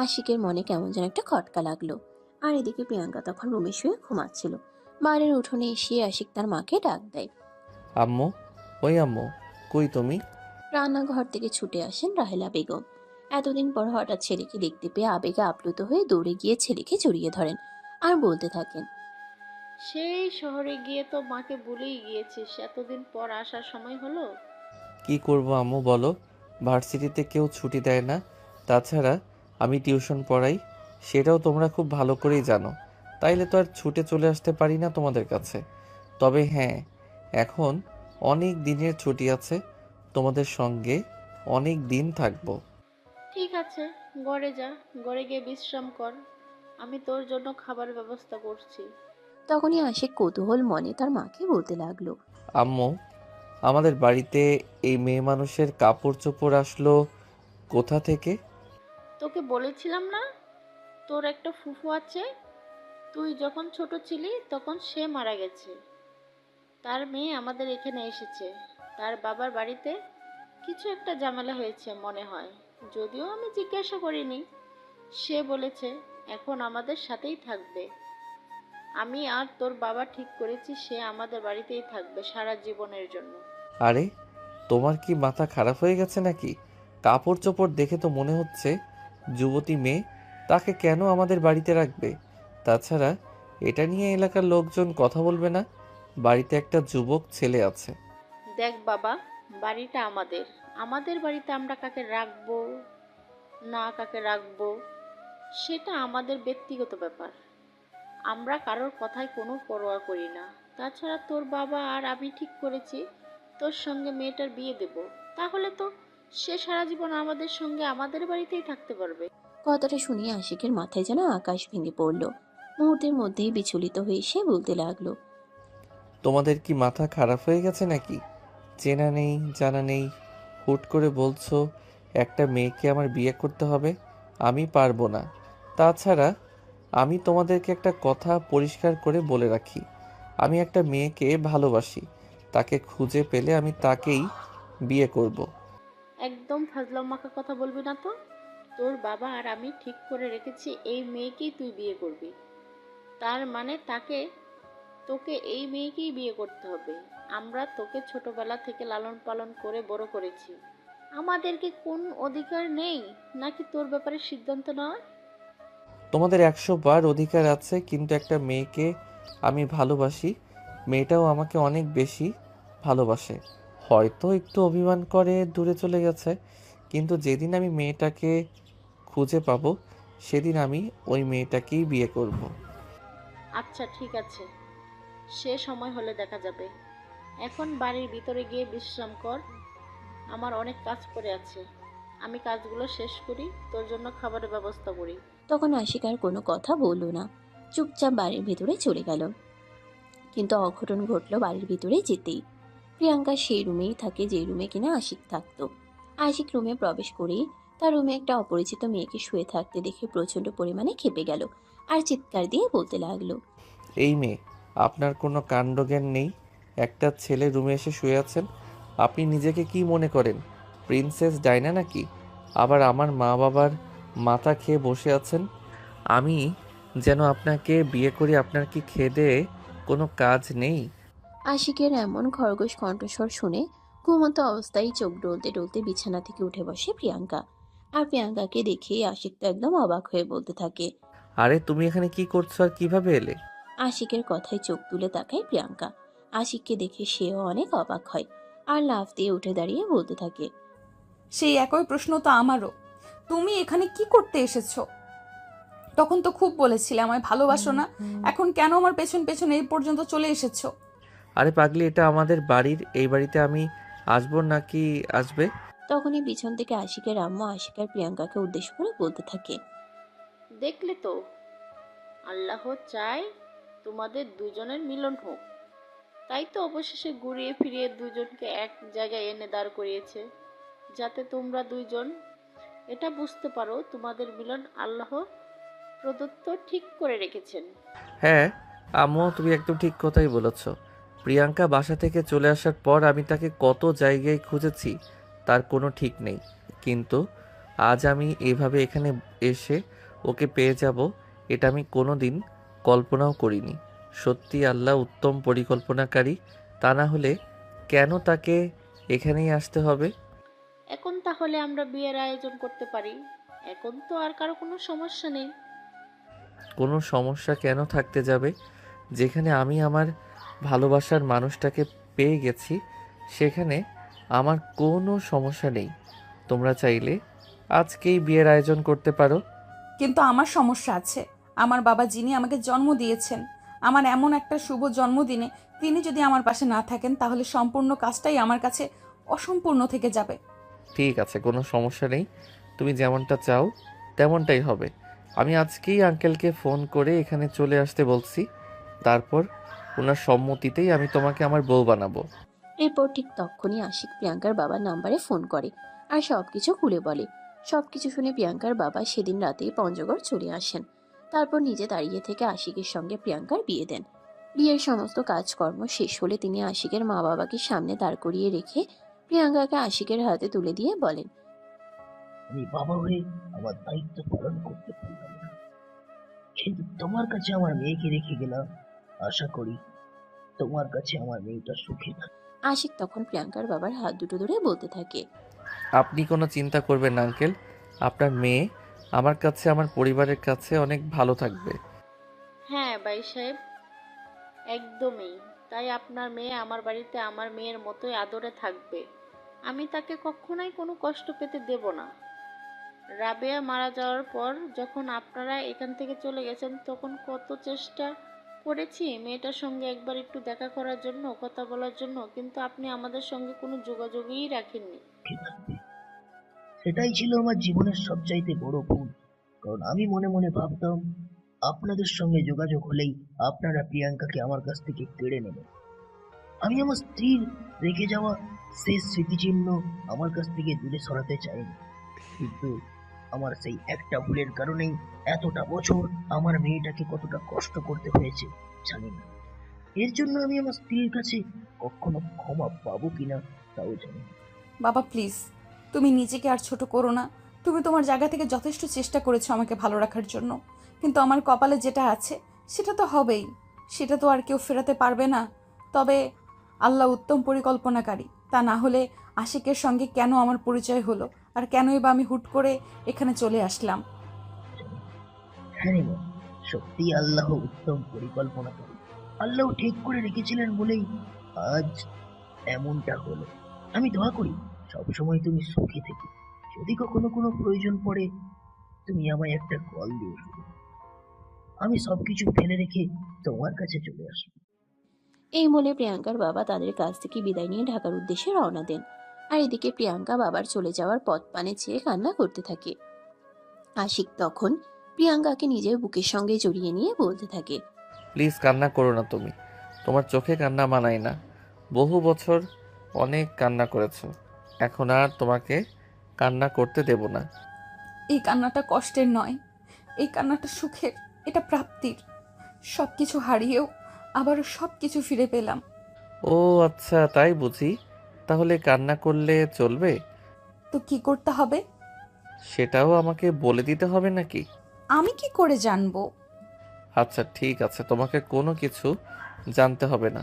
আশিকের মনে কেমন যেন একটা খটকা লাগলো। আর এদিকে প্রিয়াঙ্কা তখন রুমে শুয়ে ঘুমাচ্ছিল। বাড়ির উঠোনে এসে আশিক তার মাকে ডাক দেয়। আম্মু, ওই আম্মু, কই তুমি? রান্নাঘর থেকে ছুটে আসেন রাহেলা বেগম। এতদিন পর হঠাৎ ছেলেকে দেখতে পেয়ে আবেগে আপ্লুত হয়ে দৌড়ে গিয়ে ছেলেকে জড়িয়ে ধরেন আর বলতে থাকেন, সেই শহরে গিয়ে তো মাকে ভুলেই গিয়েছিস, এতদিন পর আসার সময় হলো। কি করব আম্মু বলো, ভার্সিটিতে কেউ ছুটি দেয় না। তাছাড়া আমি টিউশন পড়াই, সেটাও তোমরা খুব ভালো করেই জানো। তাইলে তো আর ছুটে চলে আসতে পারি না তোমাদের কাছে। তবে হ্যাঁ, এখন অনেক দিনের ছুটি আছে, তোমাদের সঙ্গে অনেক দিন থাকবো। ঠিক আছে, ঘরে যা, ঘরে গিয়ে বিশ্রাম কর, আমি তোর জন্য খাবার ব্যবস্থা করছি। তখনই আশিক কৌতূহল মনে তার মাকে বলতে লাগলো, আম্মু, আমাদের বাড়িতে এই মেয়ে মানুষের কাপড় চোপড় আসলো কোথা থেকে? তোকে বলেছিলাম না তোর একটা ফুফু আছে, তুই যখন ছোট ছিলি তখন সে মারা গেছে। তার মেয়ে আমাদের এখানে এসেছে। তার বাবার বাড়িতে কিছু একটা ঝামেলা হয়েছে মনে হয়, যদিও আমি জিজ্ঞাসা করিনি। সে বলেছে এখন আমাদের সাথেই থাকবে। আমি আর তোর বাবা ঠিক করেছি সে আমাদের বাড়িতেই থাকবে সারা জীবনের জন্য। আরে, তোমার কি মাথা খারাপ হয়ে গেছে নাকি? কাপড় চোপড় দেখে তো মনে হচ্ছে যুবতী মেয়ে, তাকে কেন আমাদের বাড়িতে রাখবে? তাছাড়া এটা নিয়ে এলাকার লোকজন কথা বলবে না? বাড়িতে একটা যুবক ছেলে আছে। দেখ বাবা, বাড়িটা আমাদের, আমাদের বাড়িতে আমরা কাকে রাখবো না কাকে রাখবো সেটা আমাদের ব্যক্তিগত ব্যাপার। আমরা কারোর কথায় কোনো পরোয়া করি না। তাছাড়া তোর বাবা আর আমি ঠিক করেছি তোর সঙ্গে মেয়েটার বিয়ে দেব, তাহলে তো সে সারা জীবন আমাদের সঙ্গে আমাদের বাড়িতেই থাকতে পারবে। কথাটা শুনিয়ে আশিকের মাথায় যেন আকাশ ভেঙে পড়ল। মুহূর্তের মধ্যেই বিচলিত হয়ে সে বলতে লাগলো, তোমাদের কি মাথা খারাপ হয়ে গেছে নাকি? চেনা নেই জানা নেই, হুট করে বলছো একটা মেয়েকে আমার বিয়ে করতে হবে। আমি পারবো না। তাছাড়া আমি তোমাদেরকে একটা কথা পরিষ্কার করে বলে রাখি, আমি একটা মেয়েকে ভালোবাসি। তাকে খুঁজে পেলে আমি তাকেই বিয়ে করব। একদম ফাজলাম মাখা কথা বলবি না তো। তোর বাবা আর আমি ঠিক করে রেখেছি এই মেয়েকেই তুই বিয়ে করবি। তার মানে তোকে এই মেয়েকেই বিয়ে করতে হবে। আমরা তোকে ছোটবেলা থেকে লালন পালন করে বড় করেছি। আমাদেরকে কোন অধিকার নেই নাকি তোর ব্যাপারে সিদ্ধান্ত নেওয়ার? তোমাদের 100 বার অধিকার আছে, কিন্তু একটা মেয়েকে আমি ভালোবাসি, মেয়েটাও আমাকে অনেক বেশি ভালোবাসে। হয়তো একটু অভিমান করে দূরে চলে গেছে, কিন্তু যেদিন আমি মেয়েটাকে খুঁজে পাবো সেদিন আমি ওই মেয়েটাকেই বিয়ে করব। আচ্ছা ঠিক আছে, সে সময় হলে দেখা যাবে। এখন বাড়ির ভিতরে গিয়ে বিশ্রাম কর, আমার অনেক কাজ পড়ে আছে। আমি কাজগুলো শেষ করি, তোর জন্য খাবারের ব্যবস্থা করি। তখন আশিক আর কোনো কথা বলল না, চুপচাপ বাড়ির ভিতরে চলে গেল। কিন্তু অঘটন ঘটলো বাড়ির ভিতরে যেতেই। প্রিয়াঙ্কা সেই রুমেই থাকে যে রুমে কিনা আশিক থাকতো। আশিক রুমে প্রবেশ করেই তার রুমে একটা অপরিচিত মেয়েকে শুয়ে থাকতে দেখে প্রচণ্ড পরিমাণে ক্ষেপে গেল আর চিৎকার দিয়ে বলতে লাগলো, এই মেয়ে, আপনার কোনো কাণ্ডজ্ঞান নেই? একটা ছেলে রুমে এসে শুয়ে আছেন, আপনি নিজেকে কি মনে করেন, প্রিন্সেস ডায়না নাকি? আবার আমার মা বাবার মাথা খেয়ে বসে আছেন। আমি যেন আপনাকে বিয়ে করে আপনার কি খেদে কোনো কাজ নেই? আশিকের এমন খরগোশ কণ্ঠস্বর শুনে ঘুমন্ত অবস্থায় চোখ ডলতে ডলতে বিছানা থেকে উঠে বসে প্রিয়াঙ্কা। আর প্রিয়াঙ্কাকে দেখেই আশিক তো একদম অবাক হয়ে বলতে থাকে। আরে তুমি এখানে কি করছো আর কিভাবে এলে? আশিকের কথায় চোখ তুলে তাকায় প্রিয়াঙ্কা। আশিককে দেখে সেও অনেক অবাক হয় আর লাফ দিয়ে উঠে দাঁড়িয়ে বলতে থাকে। সেই একই প্রশ্ন তো আমারও। তুমি এখানে কি করতে এসেছো? তখন তো খুব বলেছিলে আমায় ভালোবাসো না, এখন কেন আমার পেছন পেছন এই পর্যন্ত চলে এসেছো? আরে পাগলি, এটা আমাদের বাড়ির, এই বাড়িতে আমি আসবো নাকি আসবে? তখনই পিছন থেকে আশিকের আম্মু আশিক আর প্রিয়াঙ্কাকে উদ্দেশ্য করে বলতে থাকে। দেখলে তো, আল্লাহ চায় তোমাদের দুজনের মিলন হোক, তাই তো অবশেষে ঘুরিয়ে ফিরিয়ে দুজনকে এক জায়গায় এনে দাঁড় করিয়েছে, যাতে তোমরা দুইজন এটা বুঝতে পারো তোমাদের মিলন আল্লাহ প্রদত্ত ঠিক করে রেখেছেন। হ্যাঁ আম্মু, তুমি একদম ঠিক কথাই বলেছো। প্রিয়াঙ্কা বাসা থেকে চলে আসার পর আমি তাকে কত জায়গায় খুঁজেছি, তার কোনো ঠিক নেই। কিন্তু আজ আমি এভাবে এখানে এসে ওকে পেয়ে যাব, এটা আমি কোনো দিন কল্পনাও করিনি। সত্যি আল্লাহ উত্তম পরিকল্পনাকারী, তা না হলে কেন তাকে এখানেই আসতে হবে? এখন তাহলে আমরা বিয়ের আয়োজন করতে পারি, এখন তো আর কারো কোনো সমস্যা নেই। কোনো সমস্যা কেন থাকতে যাবে? যেখানে আমি আমার ভালোবাসার মানুষটাকে পেয়ে গেছি, সেখানে আমার কোনো সমস্যা নেই। তোমরা চাইলে আজকেই বিয়ের আয়োজন করতে পারো। কিন্তু আমার সমস্যা আছে। আমার বাবা যিনি আমাকে জন্ম দিয়েছেন, আমার এমন একটা শুভ জন্মদিনে তিনি যদি আমার পাশে না থাকেন, তাহলে সম্পূর্ণ কাজটাই আমার কাছে অসম্পূর্ণ থেকে যাবে। ঠিক আছে, কোনো সমস্যা নেই। তুমি যেমনটা চাও তেমনটাই হবে। আমি আজকেই আঙ্কেলকে ফোন করে এখানে চলে আসতে বলছি। তারপর ওনার সম্মতিতেই আমি তোমাকে আমার বউ বানাবো। এরপর ঠিক তখনই আশিক প্রিয়াঙ্কার বাবার নাম্বারে ফোন করে আর সবকিছু খুলে বলে। সবকিছু শুনে প্রিয়াঙ্কার বাবা সেদিন রাতেই পঞ্চগড় চলে আসেন। তারপর নিজে দাঁড়িয়ে থেকে আশিকের সঙ্গে প্রিয়াঙ্কার বিয়ে দেন। বিয়ের সমস্ত কাজকর্ম শেষ হলে তিনি আশিকের মা বাবাকে সামনে দাঁড় করিয়ে রেখে প্রিয়াঙ্কাকে আশিকের হাতে তুলে দিয়ে বলেন। আমি বাবা হয়ে আমার দায়িত্ব পালন করতে পারলাম না, কিন্তু তোমার কাছে আমার মেয়েকে রেখে গেলাম। আশা করি তোমার কাছে আমার মেয়েটা সুখী থাকে। আশিক তখন প্রিয়াঙ্কার বাবার হাত দুটো ধরে বলতে থাকে। আপনি কোনো চিন্তা করবেন না আঙ্কেল, আপনার মেয়ে আমার কাছে, আমার পরিবারের কাছে অনেক ভালো থাকবে। হ্যাঁ ভাই সাহেব, একদমই তাই। আপনার মেয়ে আমার বাড়িতে আমার মেয়ের মতোই আদরে থাকবে। আমি তাকে কখনোই কোনো কষ্ট পেতে দেব না। রাবেয়া মারা যাওয়ার পর যখন আপনারা এখান থেকে চলে গেছেন, তখন কত চেষ্টা করেছি মেয়েটার সঙ্গে একবার একটু দেখা করার জন্য, কথা বলার জন্য, কিন্তু আপনি আমাদের সঙ্গে কোনো যোগাযোগই রাখেননি। সেটাই ছিল আমার জীবনের সবচাইতে বড় ভুল, কারণ আমি মনে মনে ভাবতাম আপনাদের সঙ্গে যোগাযোগ হলেই আপনারা প্রিয়াঙ্কাকে আমার কাছ থেকে কেড়ে নেবেন। আমি আমার স্ত্রীর রেখে যাওয়া শেষ স্মৃতিচিহ্ন আমার কাছ থেকে দূরে সরাতে চাইনি, কিন্তু আমার সেই একটা ভুলের কারণেই এতটা বছর আমার মেয়েটাকে কতটা কষ্ট করতে হয়েছে জানি না। এর জন্য আমি আমার স্ত্রীর কাছে কখনো ক্ষমা পাবো কিনা তাও জানি না। বাবা প্লিজ, তুমি নিজেকে আর ছোট করো না। তুমি তোমার জায়গা থেকে যথেষ্ট চেষ্টা করেছো আমাকে ভালো রাখার জন্য, কিন্তু আমার কপালে যেটা আছে সেটা তো হবেই, সেটা তো আর কেউ ফেরাতে পারবে না। তবে আল্লাহ উত্তম পরিকল্পনাকারী, তা না হলে আশিকের সঙ্গে কেন আমার পরিচয় হলো, আর কেনই বা আমি হুট করে এখানে চলে আসলাম? হ্যাঁ রে মা, সত্যি আল্লাহ উত্তম পরিকল্পনা করে আল্লাহ ঠিক করে রেখেছিলেন বলেই আজ এমনটা হলো। আমি দোয়া করি সবসময় তুমি সুখী থেকে। যদি কখনো কোনো প্রয়োজন পড়ে তুমি আমায় একটা কল দিও, শুধু আমি সবকিছু ফেলে রেখে তোমার কাছে চলে আসবো। এই বলে প্রিয়াঙ্কার বাবা তাদের কাছ থেকে বিদায় নিয়ে ঢাকার উদ্দেশ্যে রওনা দেন। আর এদিকে প্রিয়াঙ্কা বাবার চলে যাওয়ার পথ পানে চেয়ে কান্না করতে থাকে। আশিক তখন প্রিয়াঙ্কাকে নিজের বুকের সঙ্গে জড়িয়ে নিয়ে বলতে থাকে। প্লিজ কান্না করো না তুমি, তোমার চোখে কান্না মানায় না। বহু বছর অনেক কান্না করেছো, এখন আর তোমাকে কান্না করতে দেব না। এই কান্নাটা কষ্টের নয়, এই কান্নাটা সুখের, এটা প্রাপ্তির। সব কিছু হারিয়েও আবারও সব কিছু ফিরে পেলাম। ও আচ্ছা, তাই বুঝি। তাহলে কান্না করলে চলবে? তো কি করতে হবে? সেটাও আমাকে বলে দিতে হবে নাকি? আমি কি করে জানবো? আচ্ছা ঠিক আছে, তোমাকে কোনো কিছু জানতে হবে না,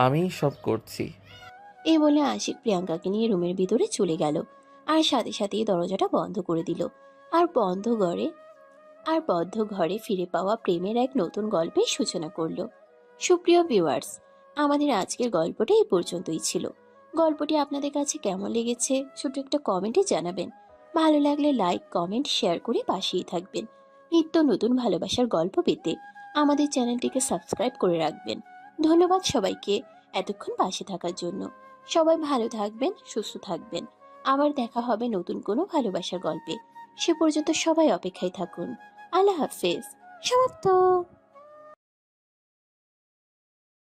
আমি সব করছি। এই বলে আশিক প্রিয়াঙ্কাকে নিয়ে রুমের ভিতরে চলে গেল আর সাথে সাথেই দরজাটা বন্ধ করে দিল। আর বদ্ধ ঘরে ফিরে পাওয়া প্রেমের এক নতুন গল্পের সূচনা করলো। সুপ্রিয় ভিউয়ার্স, আমাদের আজকের গল্পটা এই পর্যন্তই ছিল। গল্পটি আপনাদের কাছে কেমন লেগেছে ছোট একটা কমেন্টে জানাবেন। ভালো লাগলে লাইক কমেন্ট শেয়ার করে পাশেই থাকবেন। নিত্য নতুন ভালোবাসার গল্প পেতে আমাদের চ্যানেলটিকে সাবস্ক্রাইব করে রাখবেন। ধন্যবাদ সবাইকে এতক্ষণ পাশে থাকার জন্য। সবাই ভালো থাকবেন, সুস্থ থাকবেন। আবার দেখা হবে নতুন কোনো ভালোবাসার গল্পে। সে পর্যন্ত সবাই অপেক্ষায় থাকুন। আল্লাহ হাফেজ। সমাপ্ত।